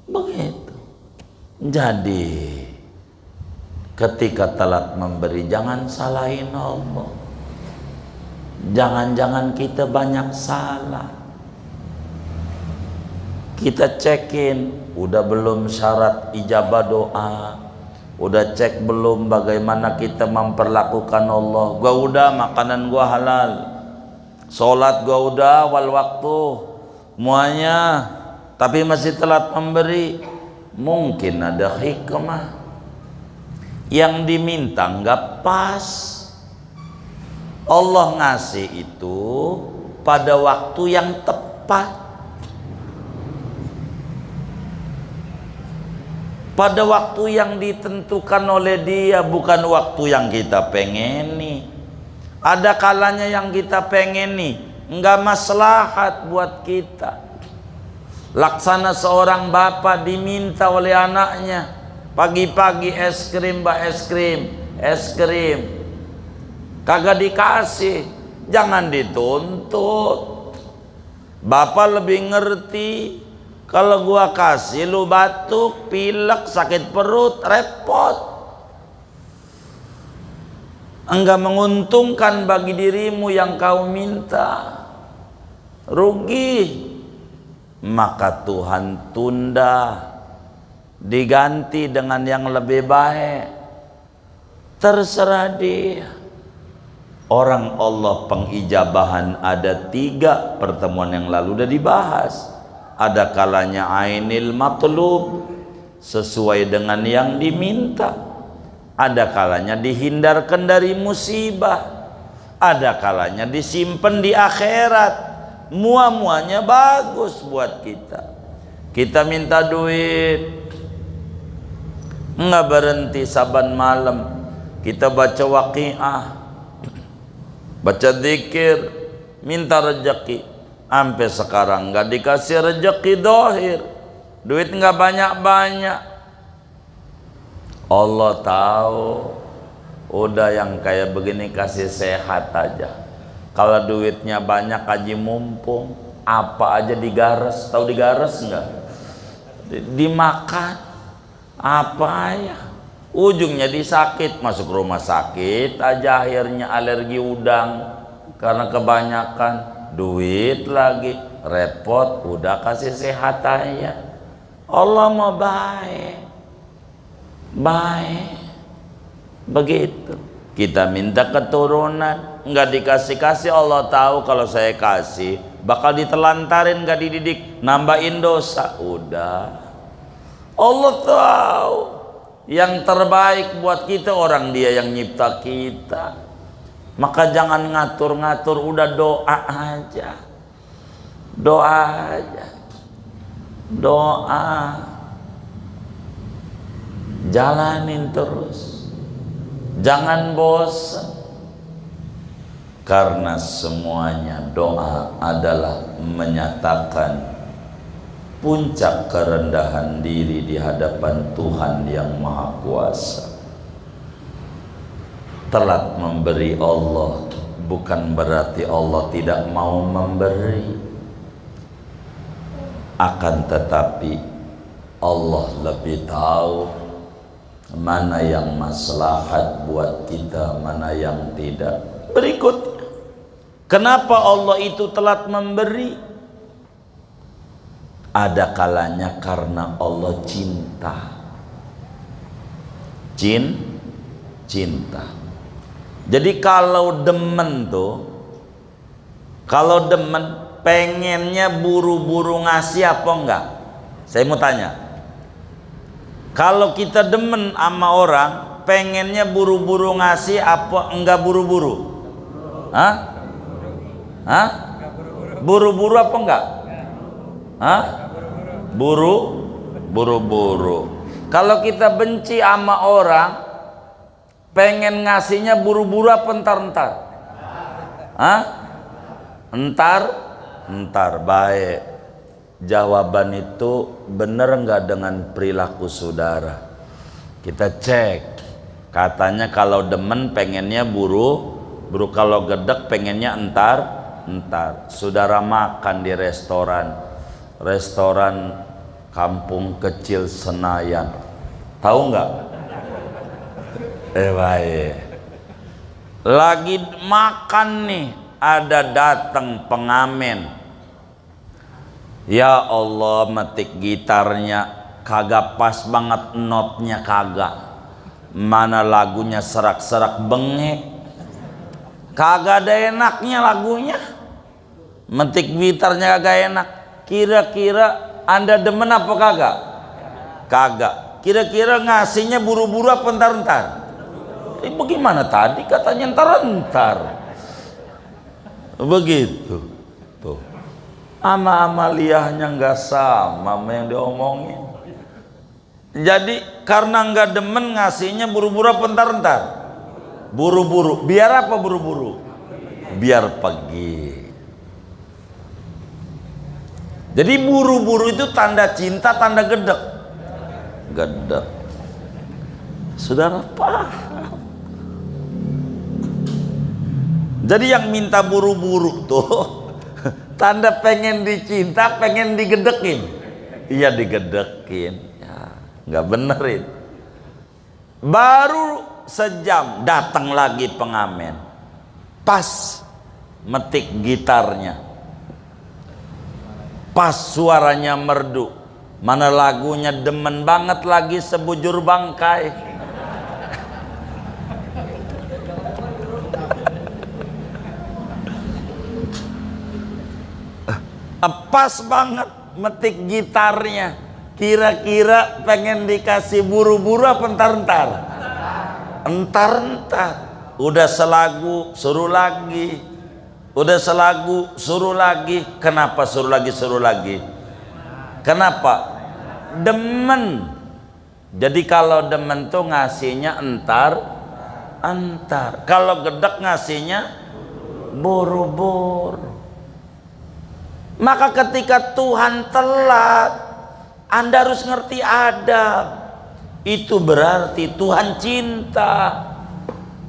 Begitu. Jadi ketika telat memberi jangan salahin Allah. Jangan-jangan kita banyak salah. Kita cekin, udah belum syarat ijabah doa, udah cek belum bagaimana kita memperlakukan Allah. Gua udah makanan gua halal, sholat gua udah wal waktu, semuanya, tapi masih telat memberi. Mungkin ada hikmah yang diminta nggak pas. Allah ngasih itu pada waktu yang tepat, pada waktu yang ditentukan oleh Dia, bukan waktu yang kita pengeni. Ada kalanya yang kita pengeni nggak maslahat buat kita. Laksana seorang bapak diminta oleh anaknya, pagi-pagi es krim, mbak, es krim, es krim. Kagak dikasih, jangan dituntut. Bapak lebih ngerti. Kalau gua kasih lu batuk, pilek, sakit perut, repot. Enggak menguntungkan bagi dirimu yang kau minta, rugi. Maka Tuhan tunda, diganti dengan yang lebih baik. Terserah Dia. Orang Allah pengijabahan ada 3, pertemuan yang lalu udah dibahas. Ada kalanya ainil matlub, sesuai dengan yang diminta. Ada kalanya dihindarkan dari musibah. Ada kalanya disimpan di akhirat. Muanya bagus buat kita. Kita minta duit, nggak berhenti saban malam kita baca waqiah, baca zikir, minta rezeki. Sampai sekarang nggak dikasih rezeki dohir, duit nggak banyak-banyak. Allah tahu, udah yang kayak begini kasih sehat aja. Kalau duitnya banyak haji mumpung, apa aja digares. Tahu digares nggak? Dimakan apa ya? Ujungnya disakit, masuk rumah sakit aja, akhirnya alergi udang karena kebanyakan. Duit lagi repot, udah kasih sehat aja. Allah mau baik, baik. Begitu. Kita minta keturunan, nggak dikasih-kasih. Allah tahu kalau saya kasih bakal ditelantarin, nggak dididik, nambahin dosa. Udah, Allah tahu yang terbaik buat kita, orang Dia yang nyipta kita. Maka jangan ngatur-ngatur, udah doa aja. Doa aja. Doa. Jalanin terus. Jangan bosan. Karena semuanya doa adalah menyatakan puncak kerendahan diri di hadapan Tuhan yang Maha Kuasa. Telat memberi Allah bukan berarti Allah tidak mau memberi. Akan tetapi Allah lebih tahu mana yang maslahat buat kita, mana yang tidak. Berikutnya, kenapa Allah itu telat memberi? Ada kalanya karena Allah cinta. Cinta. Jadi kalau demen tuh, kalau demen pengennya buru-buru ngasih apa enggak? Saya mau tanya. Kalau kita demen sama orang, pengennya buru-buru ngasih apa enggak buru-buru? Hah? Hah? Buru-buru apa enggak? Hah? Buru-buru. Kalau kita benci sama orang, pengen ngasihnya buru-buru apa entar-entar? Hah? Ntar baik. Jawaban itu bener nggak dengan perilaku saudara? Kita cek. Katanya kalau demen pengennya buru, kalau gedek pengennya entar. Saudara makan di restoran kampung kecil Senayan, tahu nggak? Baik. Lagi makan nih, ada datang pengamen. Ya Allah, metik gitarnya kagak pas banget, notnya kagak. Mana lagunya serak-serak bengek, kagak ada enaknya lagunya. Metik gitarnya kagak enak. Kira-kira Anda demen apa kagak? Kagak. Kira-kira ngasihnya buru-buru apa entar-entar? Bagaimana tadi katanya entar-entar. Begitu. Tuh. Amaliyahnya nggak sama sama yang diomongin. Jadi karena nggak demen ngasihnya buru-buru apa entar-entar? Buru-buru. Biar apa buru-buru? Biar pergi. Jadi buru-buru itu tanda cinta, tanda gedek. Gedek. Saudara paham? Jadi yang minta buru-buru tuh tanda pengen dicinta, pengen digedekin. Iya digedekin. Ya, nggak benerin. Baru sejam datang lagi pengamen. Pas metik gitarnya. Pas suaranya merdu. Mana lagunya demen banget lagi, Sebujur Bangkai. Pas banget metik gitarnya. Kira-kira pengen dikasih buru-buru apa entar-entar? Entar-entar. Udah selagu suruh lagi. Udah selagu suruh lagi. Kenapa suruh lagi? Kenapa? Demen. Jadi kalau demen tuh ngasihnya entar. Kalau gedek ngasihnya buru-buru. Maka ketika Tuhan telat, Anda harus ngerti adab. Itu berarti Tuhan cinta.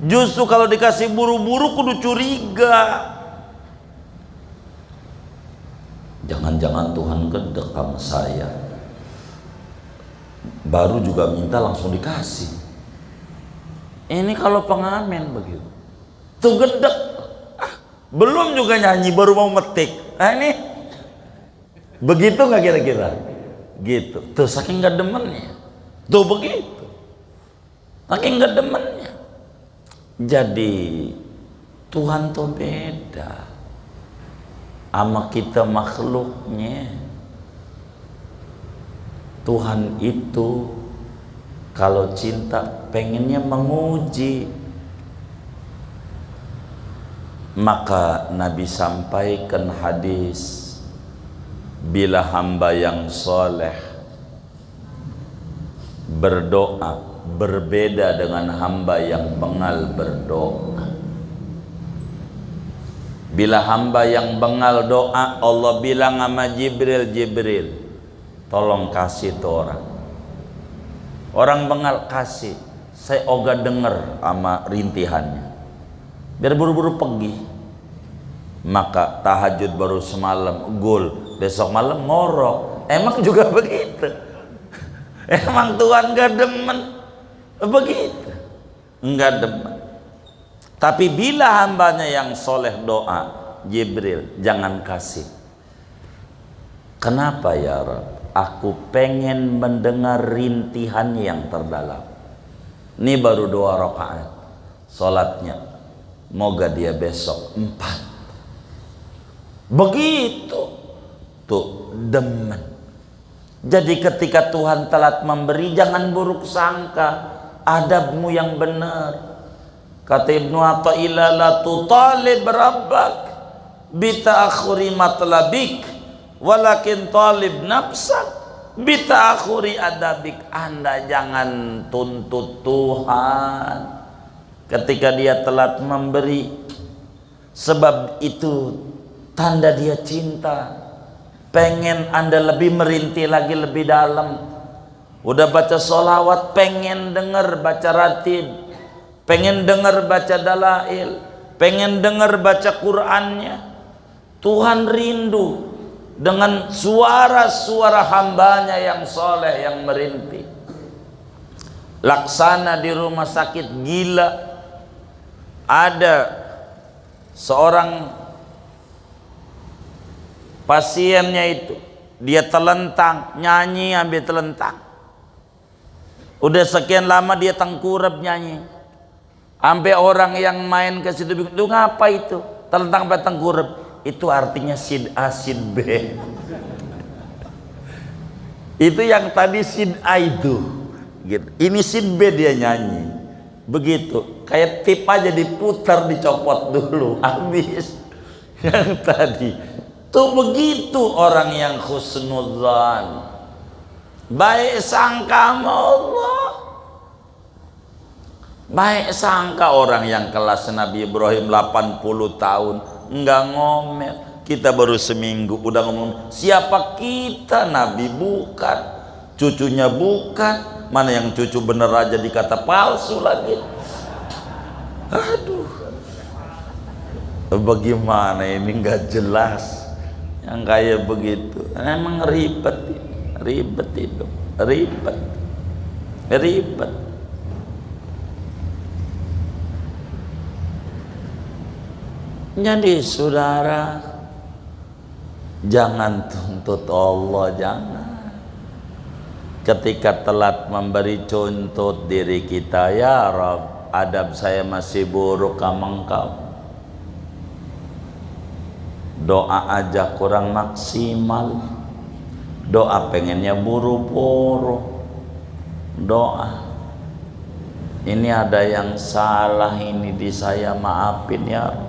Justru kalau dikasih buru-buru kudu curiga. Jangan-jangan Tuhan gedek sama saya. Baru juga minta langsung dikasih. Ini kalau pengamen begitu. Tuh gedek. Belum juga nyanyi, baru mau metik. Nah ini begitu nggak kira-kira? Gitu. Tuh saking nggak demennya. Tuh begitu. Saking nggak demennya. Jadi Tuhan tuh beda sama kita makhluknya. Tuhan itu kalau cinta pengennya menguji. Maka Nabi sampaikan hadis, bila hamba yang soleh berdoa berbeda dengan hamba yang bengal berdoa. Bila hamba yang bengal doa, Allah bilang sama Jibril, tolong kasih tuh orang. Orang bengal kasih, saya ogah denger sama rintihannya, biar buru-buru pergi. Maka tahajud baru semalam gul, besok malam ngorok. Emang juga begitu? Emang Tuhan gak demen begitu? Enggak demen. Tapi bila hambanya yang soleh doa, Jibril jangan kasih. Kenapa ya Rabb? Aku pengen mendengar rintihan yang terdalam. Ini baru 2 rakaat sholatnya, moga dia besok 4. Begitu tuh demen. Jadi ketika Tuhan telat memberi, jangan buruk sangka, adabmu yang benar. Kata Ibnu Athaillah, la tutalib rabbak bita'akhuri matlabik walakin talib nafsak bita'akhuri adabik. Anda jangan tuntut Tuhan ketika dia telat memberi. Sebab itu tanda dia cinta. Pengen Anda lebih merintih lagi lebih dalam. Udah baca sholawat, pengen denger baca ratib, pengen denger baca dalail, pengen denger baca Qur'annya. Tuhan rindu dengan suara-suara hambanya yang soleh, yang merintih. Laksana di rumah sakit gila, ada seorang pasiennya itu, dia telentang, nyanyi ambil telentang. Udah sekian lama dia tengkurap nyanyi. Sampai orang yang main ke situ bingung, "Lu ngapa itu? Telentang sampai tengkurap." Itu artinya sid A sid B. Itu yang tadi sid A itu. Gitu. Ini sid B dia nyanyi. Begitu. Kayak tip aja diputar, dicopot dulu, habis. Yang tadi. Tuh begitu orang yang husnudzan. Baik sangka sama Allah. Baik sangka orang yang kelas Nabi Ibrahim 80 tahun enggak ngomel. Kita baru seminggu udah ngomong siapa kita, Nabi bukan, cucunya bukan, mana yang cucu bener aja dikata palsu lagi. Aduh, bagaimana ini nggak jelas yang kayak begitu. Emang ribet itu, ribet. Jadi saudara, jangan tuntut Allah, jangan. Ketika telat memberi contoh diri kita, ya Rabb, adab saya masih buruk sama Engkau. Doa aja kurang maksimal. Doa pengennya buru-buru. Doa. Ini ada yang salah ini di saya, maafin ya Rabb.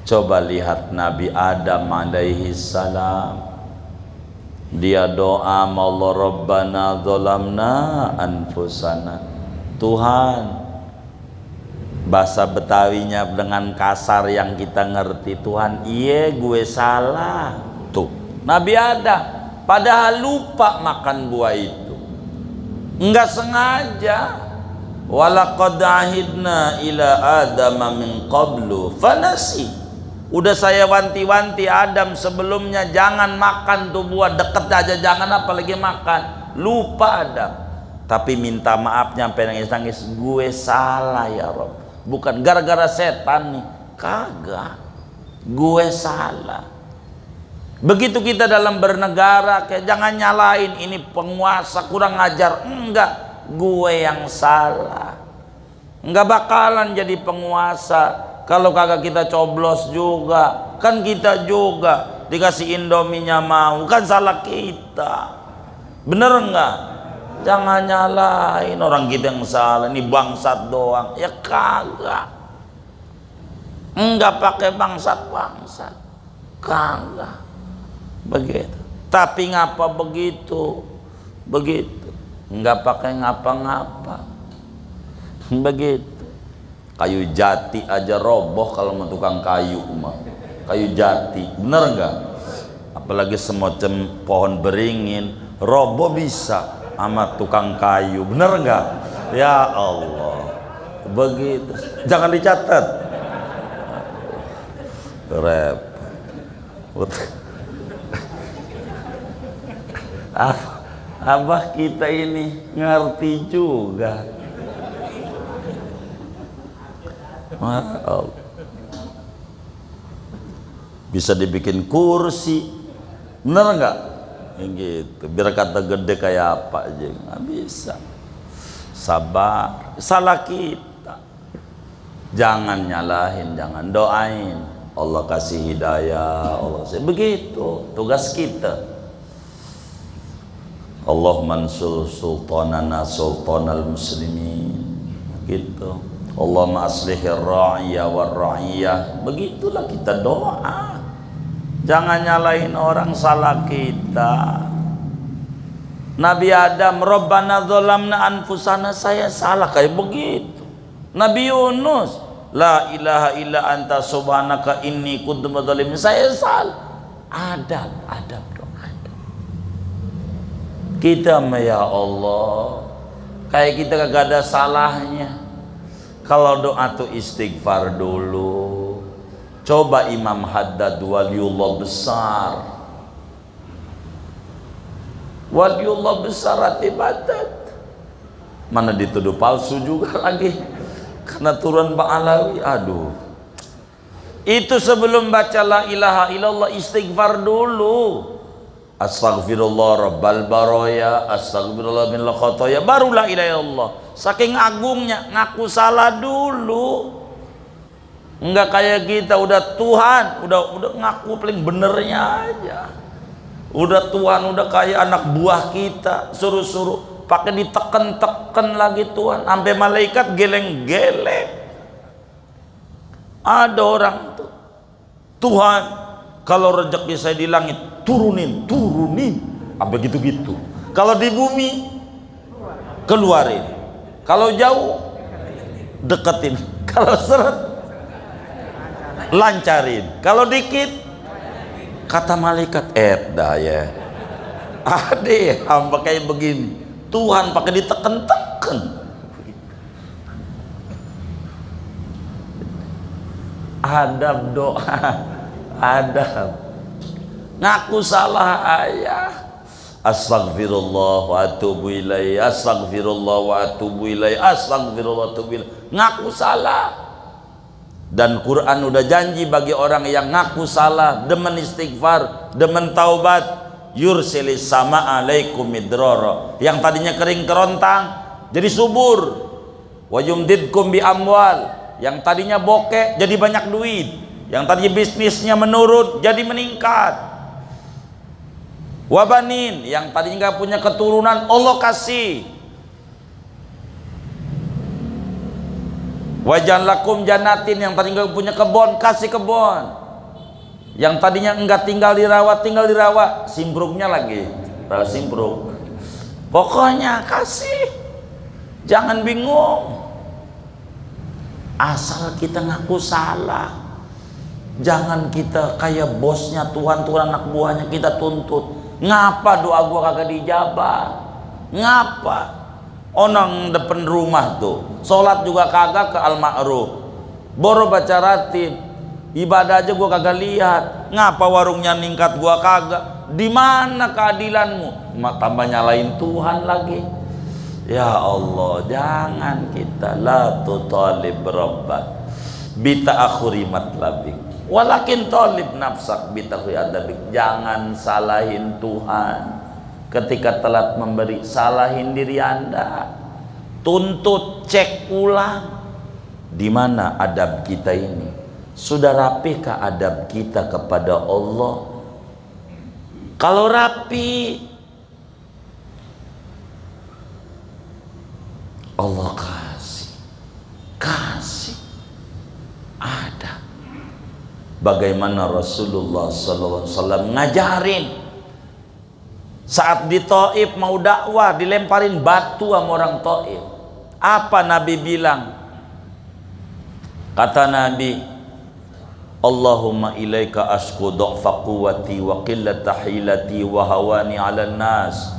Coba lihat Nabi Adam alaihi salam. Dia doa, Allah Rabbana dzalamna anfusana. Tuhan, bahasa Betawinya dengan kasar yang kita ngerti, Tuhan, iya gue salah. Tuh, Nabi Adam padahal lupa makan buah itu. Enggak sengaja. Walaqad ahidna ila adama min qablu fanasi. Udah saya wanti-wanti Adam sebelumnya, jangan makan tuh buah, deket aja jangan, apalagi makan. Lupa Adam, tapi minta maafnya sampai nangis-nangis, gue salah ya Rob, bukan gara-gara setan nih, kagak, gue salah. Begitu kita dalam bernegara, kayak jangan nyalain ini penguasa kurang ajar, enggak, gue yang salah. Enggak bakalan jadi penguasa kalau kagak kita coblos juga. Kan kita juga dikasih Indominya mau, kan salah kita. Bener enggak? Jangan nyalain orang kita yang salah, ini bangsat doang. Ya kagak. Enggak pakai bangsat-bangsat. Kagak. Begitu. Tapi ngapa begitu? Begitu. Enggak pakai ngapa-ngapa. Begitu. Kayu jati aja roboh kalau mau tukang kayu mah. Kayu jati, bener nggak? Apalagi semacam pohon beringin, roboh bisa sama tukang kayu, bener nggak? Ya Allah, begitu. Jangan dicatat. Repot. Abah kita ini ngerti juga. Bisa dibikin kursi, bener nggak? Gitu, biar kata gede kayak apa aja, nggak bisa. Sabar, salah kita. Jangan nyalahin, jangan, doain. Allah kasih hidayah, Allah kasih. Begitu tugas kita. Allah mansur sultanana sultanal muslimin. Gitu. Allahumma aslihir ra'iyah war ra'iyah. Begitulah kita doa. Jangan nyalain orang, salah kita. Nabi Adam, Rabbana dzalamna anfusana, saya salah, kayak begitu. Nabi Yunus, La ilaha illa anta subhanaka inni kuntu minadh-dhalimin. Saya salah. Adab doa. Kita ya Allah, kayak kita kagak ada salahnya kalau doa tuh istighfar dulu. Coba Imam Haddad, waliullah besar, waliullah besar atibadat, mana dituduh palsu juga lagi karena turun Pak Alawi. Aduh, itu sebelum baca la ilaha illallah istighfar dulu. Astaghfirullah rabbal baraya, astaghfirullah min khotoya, baru la ilaha illallah. Saking agungnya ngaku salah dulu. Enggak kayak kita udah Tuhan, udah ngaku paling benernya aja. Udah Tuhan, udah kayak anak buah kita, suruh-suruh pakai diteken-teken lagi Tuhan, sampai malaikat geleng-geleng. Ada orang tuh, Tuhan, kalau rezeki saya di langit turunin, sampai gitu-gitu. Kalau di bumi keluarin, kalau jauh deketin, kalau seret lancarin, kalau dikit kata malaikat dah ya. Ade hamba kayak begini, Tuhan pakai diteken-teken. Adab doa, adab. Ngaku salah ayah, astaghfirullah wa atubu ilaih, astaghfirullah wa atubu ilaih, astaghfirullah wa atubu ilaih. Ngaku salah. Dan Quran udah janji bagi orang yang ngaku salah, demen istighfar, demen taubat, yursilis sama alaikum midrara. Yang tadinya kering kerontang jadi subur. Wa yumdidkum bi amwal. Yang tadinya bokeh jadi banyak duit. Yang tadinya bisnisnya menurun jadi meningkat. Wabanin, yang tadinya nggak punya keturunan Allah kasih. Wajalakum janatin, yang tadinya nggak punya kebon kasih kebon. Yang tadinya enggak tinggal di rawa, simpruknya lagi, simpruk. Pokoknya kasih, jangan bingung. Asal kita ngaku salah, jangan kita kayak bosnya Tuhan anak buahnya kita tuntut. Ngapa doa gua kagak dijabah? Ngapa? Orang depan rumah tuh sholat juga kagak ke al-ma'ruf, boro baca ratib, ibadah aja gua kagak lihat. Ngapa warungnya ningkat gua kagak? Di mana keadilanmu? Tambah nyalain Tuhan lagi. Ya Allah, jangan kita la tutalib rabbak bita akhuri matlabik walakin talib nafsak bitakhri adabik. Jangan salahin Tuhan ketika telat memberi, salahin diri Anda. Tuntut, cek ulang di mana adab kita ini. Sudah rapihkah adab kita kepada Allah? Kalau rapi, Allah kasih ada. Bagaimana Rasulullah SAW ngajarin saat di Taif mau dakwah, dilemparin batu sama orang Taif. Apa Nabi bilang? Kata Nabi, Allahumma ilaika ashku dha'fa quwwati wa qillata hilati wa hawani 'alan nas.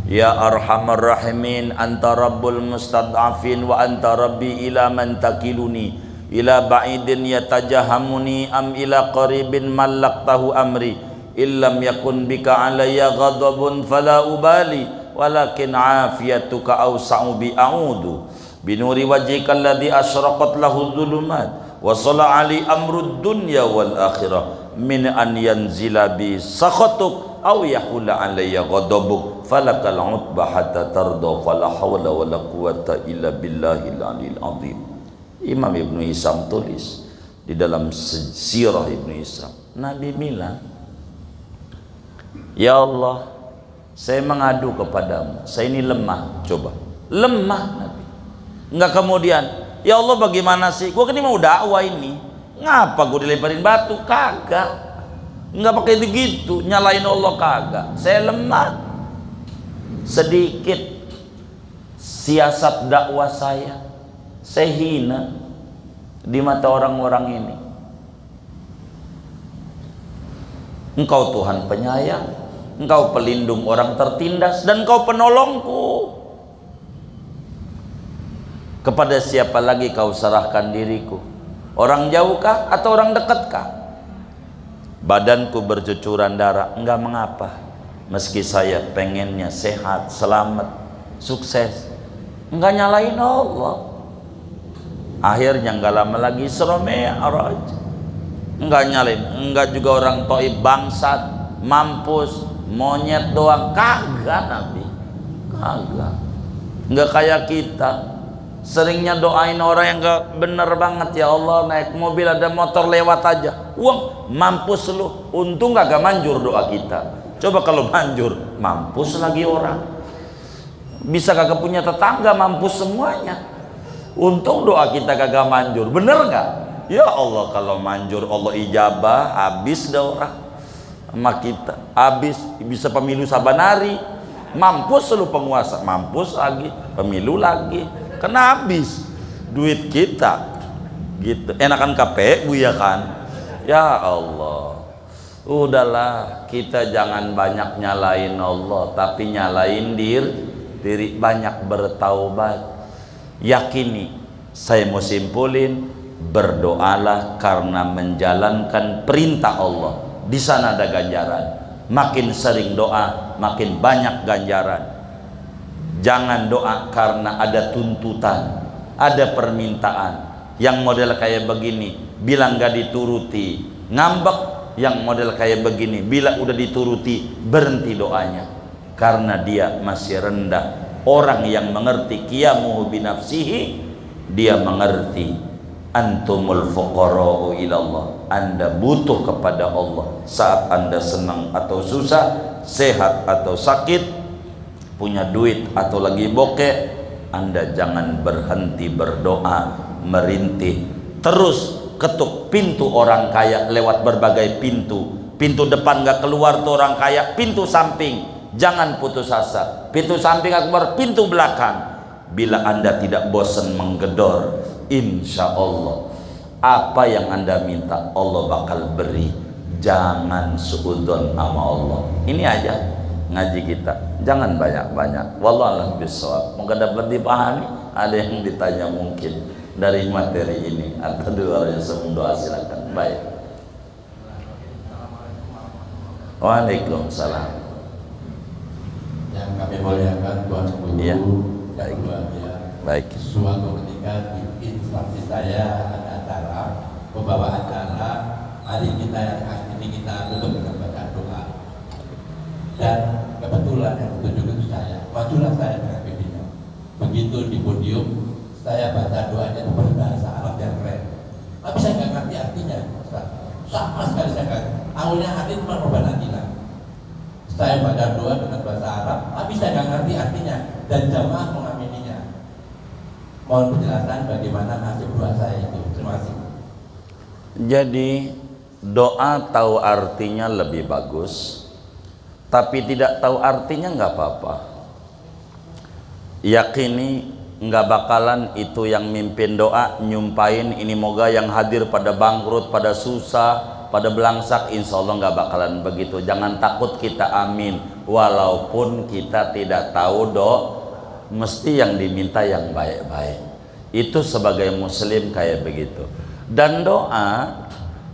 Ya arhamar rahimin, anta rabbul mustad'afin wa anta rabbi ila man takiluni, ila ba'idin yatajahamuni am ila qaribin mallaktahu amri, illam yakun bika alayya ghadabun fala ubali, walakin afiyatuka awsa'u bi a'udu binuri wajhika alladhi asyraqat lahu dhulumat wa sala ali amrud dunya wal akhirah min an yanzila bi sakhatuk aw yahula alayya ghadabuk falakal utbah hatta tarda fala hawla wala quwata illa billahil aliyil azim. Imam Ibnu Hisam tulis di dalam sirah Ibnu Hisam, Nabi bilang, ya Allah, saya mengadu kepadamu, saya ini lemah. Coba lemah Nabi, enggak kemudian ya Allah bagaimana sih, gua kan ini mau dakwah ini, ngapa gua dilemparin batu? Kagak, enggak pakai begitu nyalain Allah, kagak. Saya lemah sedikit siasat dakwah saya hina. di mata orang-orang ini. Engkau Tuhan penyayang, Engkau pelindung orang tertindas, dan Engkau penolongku. Kepada siapa lagi kau serahkan diriku? Orang jauhkah atau orang dekatkah? Badanku bercucuran darah, enggak mengapa. Meski saya pengennya sehat, selamat, sukses, enggak nyalain Allah. Akhirnya enggak lama lagi Isra Mi'raj, enggak nyalain. Enggak juga orang Taif bangsat, mampus, monyet doang, kagak Nabi, kagak. Enggak kayak kita seringnya doain orang yang gak bener banget. Ya Allah, naik mobil ada motor lewat aja, uang mampus lu. Untung gak manjur doa kita. Coba kalau manjur, mampus lagi orang. Bisa kagak punya tetangga, mampus semuanya. Untung doa kita kagak manjur, bener gak? Ya Allah, kalau manjur Allah ijabah, habis dah orang sama kita, habis. Bisa pemilu sabanari, mampus lu penguasa, mampus lagi pemilu lagi. Kena habis duit kita gitu. Enakan KPU ya kan. Ya Allah, udahlah, kita jangan banyak nyalain Allah, tapi nyalain diri, banyak bertaubat. Yakini, saya mau simpulin, berdoalah karena menjalankan perintah Allah. Di sana ada ganjaran. Makin sering doa, makin banyak ganjaran. Jangan doa karena ada tuntutan, ada permintaan. Yang model kayak begini, bilang gak dituruti, ngambek. Yang model kayak begini, bila udah dituruti, berhenti doanya. Karena dia masih rendah. Orang yang mengerti qiyamuhu binafsihi, dia mengerti antumul fuqara'u ilallah. Anda butuh kepada Allah saat Anda senang atau susah, sehat atau sakit, punya duit atau lagi bokeh. Anda jangan berhenti berdoa, merintih, terus ketuk pintu orang kaya lewat berbagai pintu. Pintu depan gak keluar tuh orang kaya, pintu samping jangan putus asa. Pintu samping akbar, pintu belakang. Bila Anda tidak bosan menggedor, insya Allah apa yang Anda minta Allah bakal beri. Jangan suudzon sama Allah. Ini aja ngaji kita, jangan banyak-banyak. Wallahu a'lam bishawab. Mungkin dapat dipahami. Ada yang ditanya mungkin dari materi ini atau di luar yang doa, silakan. Baik. Waalaikumsalam. Yang kami muliakan Tuan Guru, ya. Baik. Baik. Suatu ketika di instansi saya ada acara, pembawa acara, hari kita yang ini kita tutup dengan baca doa. Dan kebetulan yang tunjuk itu saya, majulah saya dengan video. Begitu di podium, saya baca doanya itu berbahasa Arab yang keren. Tapi saya nggak ngerti artinya, sama sekali saya nggak. Awalnya hati itu merubah. Saya baca doa dengan bahasa Arab, tapi saya nggak ngerti artinya, dan jamaah mengamininya. Mohon penjelasan bagaimana nasib doa saya itu. Terima kasih. Jadi doa tahu artinya lebih bagus, tapi tidak tahu artinya nggak apa-apa. Yakini nggak bakalan itu yang mimpin doa nyumpain ini moga yang hadir pada bangkrut, pada susah, pada belangsak, insya Allah nggak bakalan begitu. Jangan takut kita amin, walaupun kita tidak tahu mesti yang diminta yang baik-baik. Itu sebagai muslim kayak begitu. Dan doa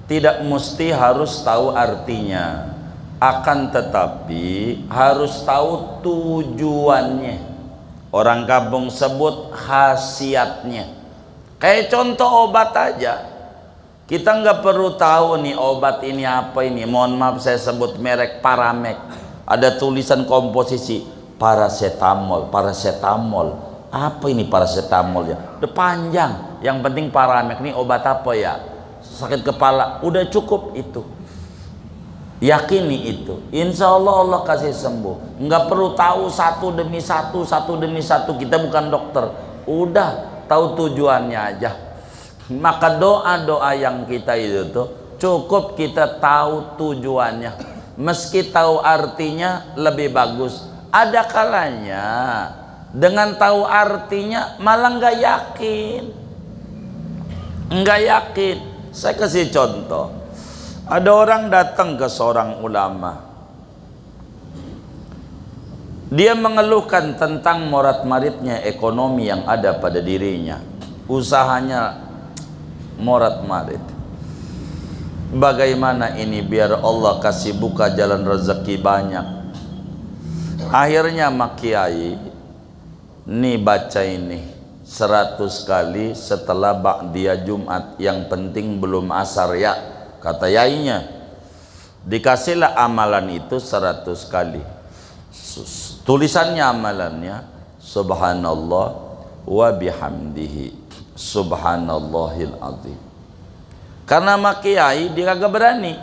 tidak mesti harus tahu artinya, akan tetapi harus tahu tujuannya. Orang kampung sebut khasiatnya. Kayak contoh obat aja, kita nggak perlu tahu nih obat ini apa ini. Mohon maaf saya sebut merek Paramek, ada tulisan komposisi paracetamol. Apa ini paracetamol ya? Udah panjang. Yang penting Paramek ini obat apa ya? Sakit kepala, udah cukup itu. Yakini itu, insya Allah Allah kasih sembuh. Nggak perlu tahu satu demi satu. Kita bukan dokter. Udah tahu tujuannya aja. Maka doa-doa yang kita itu tuh cukup kita tahu tujuannya. Meski tahu artinya lebih bagus. Ada kalanya dengan tahu artinya malah nggak yakin. Enggak yakin. Saya kasih contoh. Ada orang datang ke seorang ulama. Dia mengeluhkan tentang morat-maritnya ekonomi yang ada pada dirinya. Usahanya morat-marit. Bagaimana ini biar Allah kasih buka jalan rezeki banyak. Akhirnya mak kiai nih baca ini 100 kali setelah ba'diyah Jumat, yang penting belum asar ya, kata yainya. Dikasihlah amalan itu 100 kali. Tulisannya amalannya subhanallah wa bihamdihi subhanallahil azim. Karena mak kiai dia kagak berani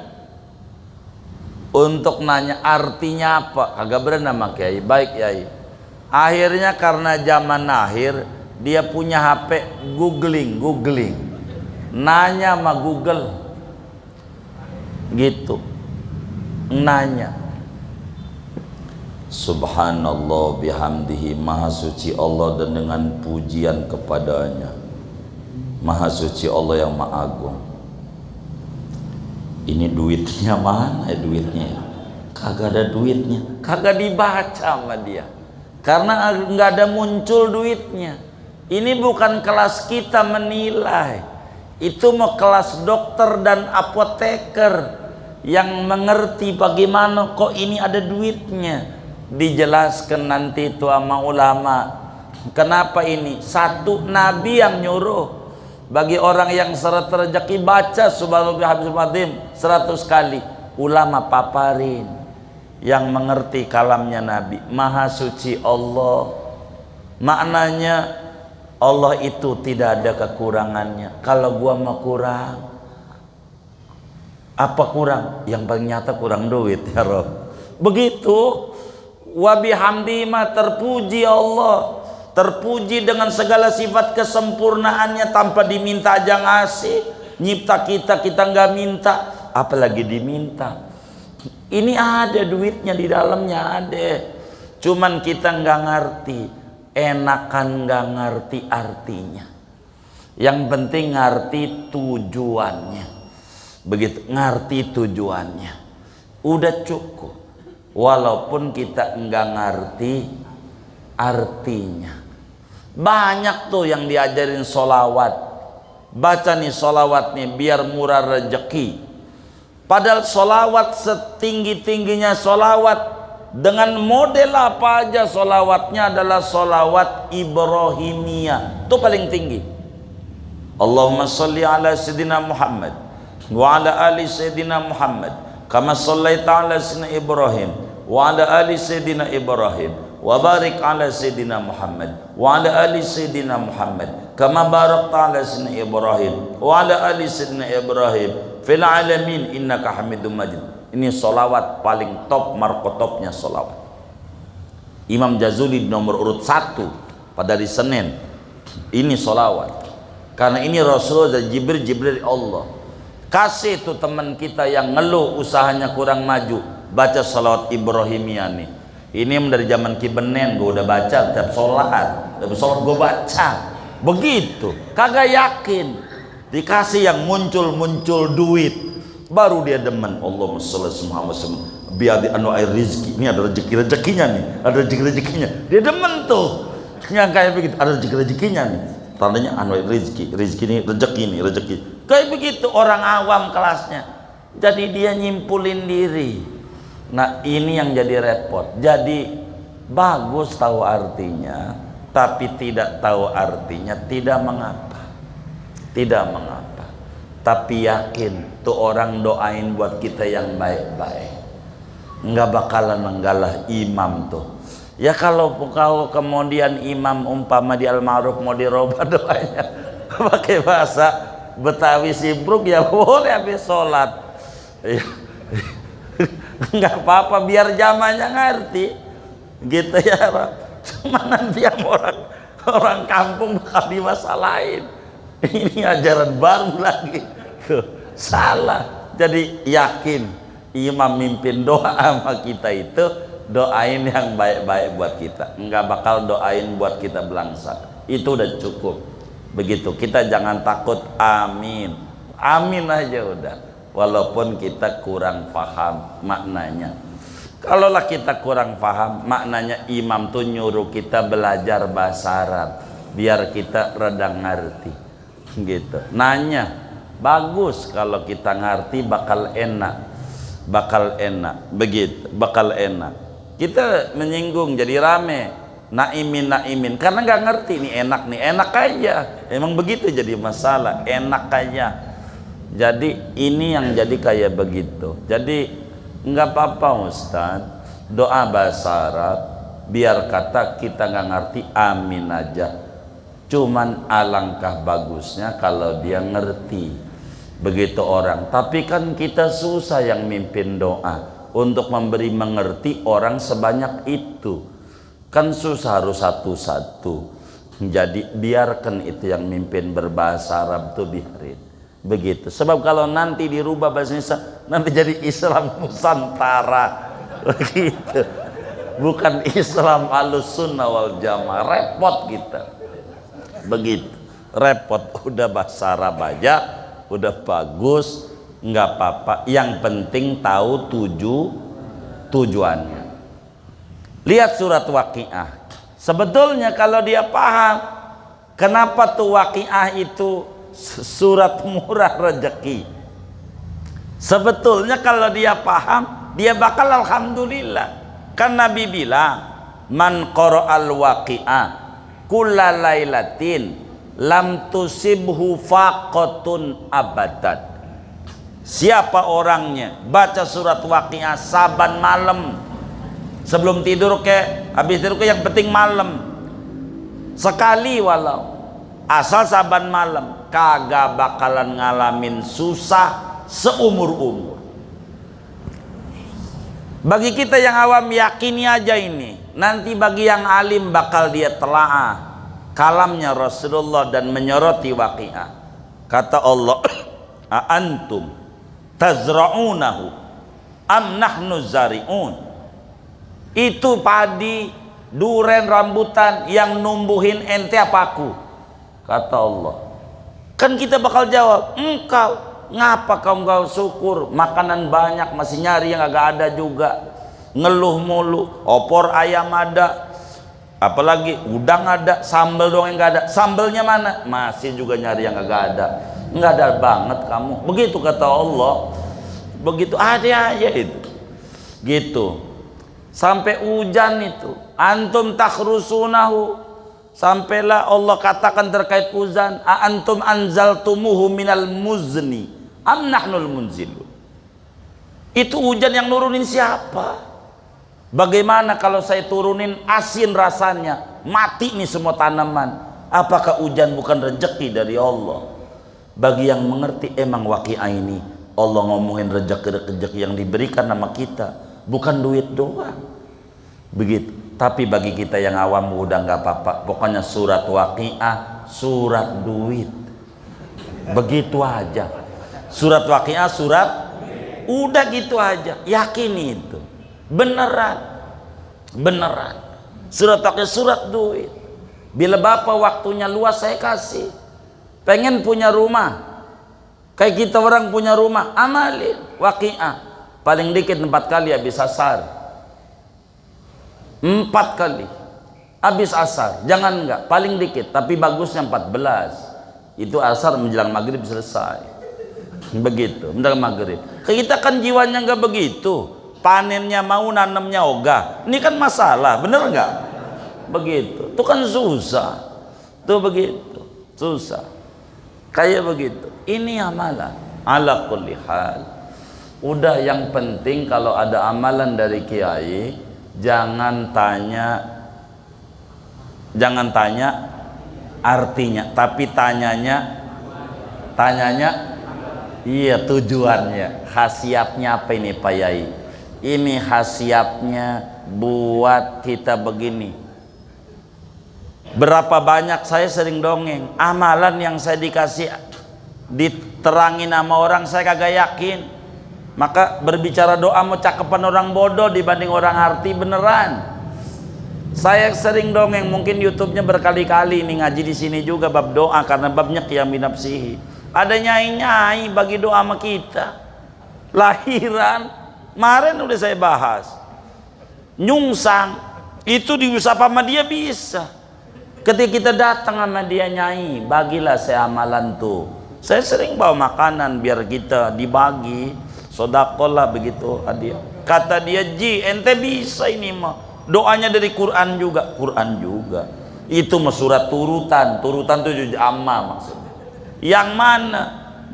untuk nanya artinya apa, kagak berani mak kiai. Baik yai. Akhirnya karena zaman akhir dia punya HP, googling, nanya sama Google gitu, nanya subhanallah bihamdihi, maha suci Allah dan dengan pujian kepadanya, maha suci Allah yang maha agung. Ini duitnya mana duitnya? Kagak ada duitnya, kagak dibaca sama dia karena nggak ada muncul duitnya. Ini bukan kelas kita menilai, itu mau kelas dokter dan apoteker yang mengerti bagaimana kok ini ada duitnya. Dijelaskan nanti itu sama ulama. Kenapa ini? Satu, Nabi yang nyuruh bagi orang yang seret rezeki baca subhanallah 100 kali. Ulama paparin yang mengerti kalamnya Nabi. Maha suci Allah, maknanya Allah itu tidak ada kekurangannya. Kalau gua mau kurang, apa kurang? Yang paling nyata kurang duit ya Rob. Begitu. Wa bihamdi ma, terpuji Allah, terpuji dengan segala sifat kesempurnaannya tanpa diminta aja ngasih. Nyipta kita nggak minta, apalagi diminta. Ini ada duitnya di dalamnya ada. Cuman kita nggak ngerti. Enakan nggak ngerti artinya. Yang penting ngerti tujuannya. Begitu ngerti tujuannya udah cukup. Walaupun kita nggak ngerti artinya. Banyak tuh yang diajarin solawat. Baca nih solawat nih biar murah rezeki. Padahal solawat setinggi-tingginya solawat, dengan model apa aja solawatnya adalah solawat Ibrahimiyah, itu paling tinggi. Allahumma sholli ala Sayyidina Muhammad wa ala ali Sayyidina Muhammad kama shallaita ala Sayyidina Ibrahim wa ala ali Sayyidina Ibrahim wa barik ala Sayyidina Muhammad wa ala ali Sayyidina Muhammad kama barakta ala Sayyidina Ibrahim wa ala ali Sayyidina Ibrahim fil alamin innaka Hamidum Majid. Ini solawat paling top, markotopnya solawat. Imam Jazuli nomor urut 1 pada hari Senin. Ini solawat. Karena ini Rasulullah dan Jibril Allah. Kasih tuh teman kita yang ngeluh usahanya kurang maju, baca solawat Ibrahimiyah nih. Ini dari zaman Kibenen gue udah baca tiap sholat. Tiap sholat gue baca. Begitu. Kagak yakin. Dikasih yang muncul duit. Baru dia demen. Allahumma sholli ala Muhammad biar anu air rizki. Ini ada rezekinya nih, ada rezekinya. Dia demen tuh yang kayak begitu, ada rezekinya nih, tandanya anu air rizki ini rezeki kayak begitu. Orang awam kelasnya, jadi dia nyimpulin diri. Nah ini yang jadi repot. Jadi bagus tahu artinya, tapi tidak tahu artinya tidak mengapa. Tapi yakin tuh orang doain buat kita yang baik-baik, nggak bakalan menggalah imam tuh. Ya kalau kemudian imam umpama di al-ma'ruf mau dirubah doanya pakai bahasa Betawi Sibruk, ya boleh habis sholat. Nggak apa-apa biar jamaahnya ngerti gitu ya. Cuma nanti yang orang kampung bakal dimasalahin. Ini ajaran baru lagi tuh, salah. Jadi yakin imam mimpin doa sama kita itu doain yang baik-baik buat kita, nggak bakal doain buat kita belangsak. Itu udah cukup. Begitu, kita jangan takut, amin. Amin aja udah. Walaupun kita kurang paham maknanya. Kalaulah kita kurang paham maknanya, imam tuh nyuruh kita belajar bahasa Arab biar kita rada ngerti. Gitu. Nanya, bagus kalau kita ngerti, bakal enak. Bakal enak. Begitu, bakal enak. Kita menyinggung jadi rame. Naimin karena nggak ngerti nih, enak aja, emang begitu jadi masalah, enak aja. Jadi ini yang jadi kayak begitu. Jadi nggak apa-apa Ustadz, doa bahasa Arab biar kata kita nggak ngerti, amin aja. Cuman alangkah bagusnya kalau dia ngerti. Begitu orang, tapi kan kita susah yang mimpin doa untuk memberi mengerti orang sebanyak itu. Kan susah, harus satu-satu. Jadi biarkan itu yang mimpin berbahasa Arab tuh, biarin. Begitu. Sebab kalau nanti dirubah bahasa Indonesia, nanti jadi Islam Nusantara. Begitu. Bukan Islam Ahlussunnah wal Jamaah. Repot kita. Begitu. Repot. Udah bahasa Arab aja, udah bagus, nggak apa-apa. Yang penting tahu tujuannya. Lihat surat Waqiah. Sebetulnya kalau dia paham kenapa tuh Waqiah itu surat murah rezeki, sebetulnya kalau dia paham, dia bakal alhamdulillah. Kan Nabi bilang, man qara'al Waqiah kulla lailatin lam tusibhu faqatun abadan. Siapa orangnya baca surat Waqiah saban malam, sebelum tidur habis tidur yang penting malam sekali, walau asal saban malam, kagak bakalan ngalamin susah seumur-umur. Bagi kita yang awam yakini aja ini. Nanti bagi yang alim bakal dia telaah kalamnya Rasulullah dan menyoroti Waqiah. Kata Allah, a antum tazra'unahu am nahnu zari'un. Itu padi, duren, rambutan yang numbuhin ente apa aku? Kata Allah. Kan kita bakal jawab, engkau. Ngapa kau enggak syukur? Makanan banyak, masih nyari yang agak ada juga. Ngeluh mulu, opor ayam ada, apalagi udang ada, sambal doang yang enggak ada. Sambalnya mana? Masih juga nyari yang agak ada. Enggak ada banget kamu. Begitu kata Allah. Begitu ada aja itu. Gitu. Sampai hujan itu, antum takhrusunahu, sampailah Allah katakan terkait hujan, a antum anzaltumuhu minal muzni am nahnul munzilun. Itu hujan yang nurunin siapa? Bagaimana kalau saya turunin asin rasanya, mati nih semua tanaman? Apakah hujan bukan rezeki dari Allah? Bagi yang mengerti, emang Waqiah ini Allah ngomongin rezeki yang diberikan sama kita, bukan duit doang. Begitu. Tapi bagi kita yang awam udah nggak apa-apa, pokoknya surat Waqiah surat duit, begitu aja. Surat Waqiah surat, udah gitu aja, yakini itu beneran. Surat Waqiah surat duit. Bila bapak waktunya luas saya kasih. Pengen punya rumah kayak kita orang punya rumah, amalin Waqiah paling dikit 4 kali habis asar, 4 kali habis asar, jangan enggak, paling dikit, tapi bagusnya 14. Itu asar menjelang maghrib selesai. Begitu, menjelang maghrib. Kita kan jiwanya enggak begitu. Panennya mau, nanamnya ogah. Ini kan masalah, bener enggak? Begitu. Itu kan susah. Tuh begitu, susah. Kayak begitu. Ini amalan. Ala kulli hal. Udah, yang penting kalau ada amalan dari kiai, jangan tanya artinya, tapi tanyanya iya tujuannya, khasiatnya apa ini Pak Yai? Ini khasiatnya buat kita begini. Berapa banyak saya sering dongeng, amalan yang saya dikasih diterangin sama orang saya kagak yakin. Maka berbicara doa mau cakepan orang bodoh dibanding orang arti beneran. Saya sering dongeng, mungkin YouTube-nya berkali-kali nih ngaji di sini juga bab doa karena babnya qiyam binafsihi. Ada nyai-nyai bagi doa sama kita. Lahiran, kemarin udah saya bahas. Nyungsang, itu diusap sama dia bisa. Ketika kita datang sama dia, nyai, bagilah saya amalan tuh. Saya sering bawa makanan biar kita dibagi, sodakolah begitu hadiah. Kata dia, Ji, ente bisa ini mah. Doanya dari Quran juga, itu mah surat turutan tuh juz amma maksudnya. Yang mana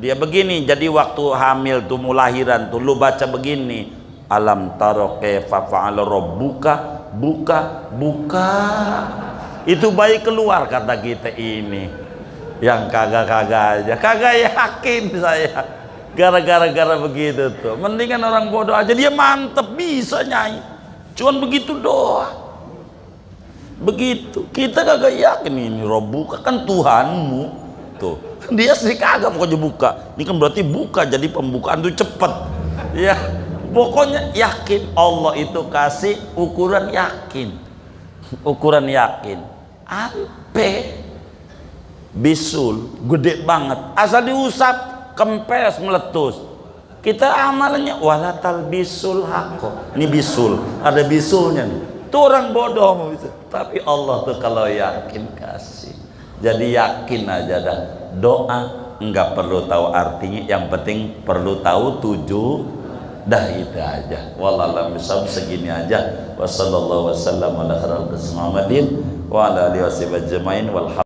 dia begini, jadi waktu hamil tuh mau lahiran tuh lu baca begini, alam taro kaifa fa'ala rabbuka, buka itu bayi keluar. Kata kita ini yang kagak aja, kagak yakin saya gara-gara begitu tuh. Mendingan orang bodoh aja, dia mantep bisa nyai. Cuman begitu doa. Begitu. Kita kagak yakin ini Rabbuka kan Tuhanmu. Tuh. Dia sih kagak mau buka. Ini kan berarti buka, jadi pembukaan tuh cepet. Ya. Pokoknya yakin. Allah itu kasih ukuran yakin. Ukuran yakin. Ampe bisul gede banget. Asal diusap kempes meletus. Kita amalannya walatal bisul haqq. Ini bisul, ada bisulnya nih. Tuh orang bodoh gitu. Tapi Allah tuh kalau yakin kasih. Jadi yakin aja dah. Doa enggak perlu tahu artinya, yang penting perlu tahu tujuh. Dah itu aja. Wallahualam bishawab, segini aja. Wassallallahu wasallam ala khairil Muhammadin wa ala alihi wasallam ajmain.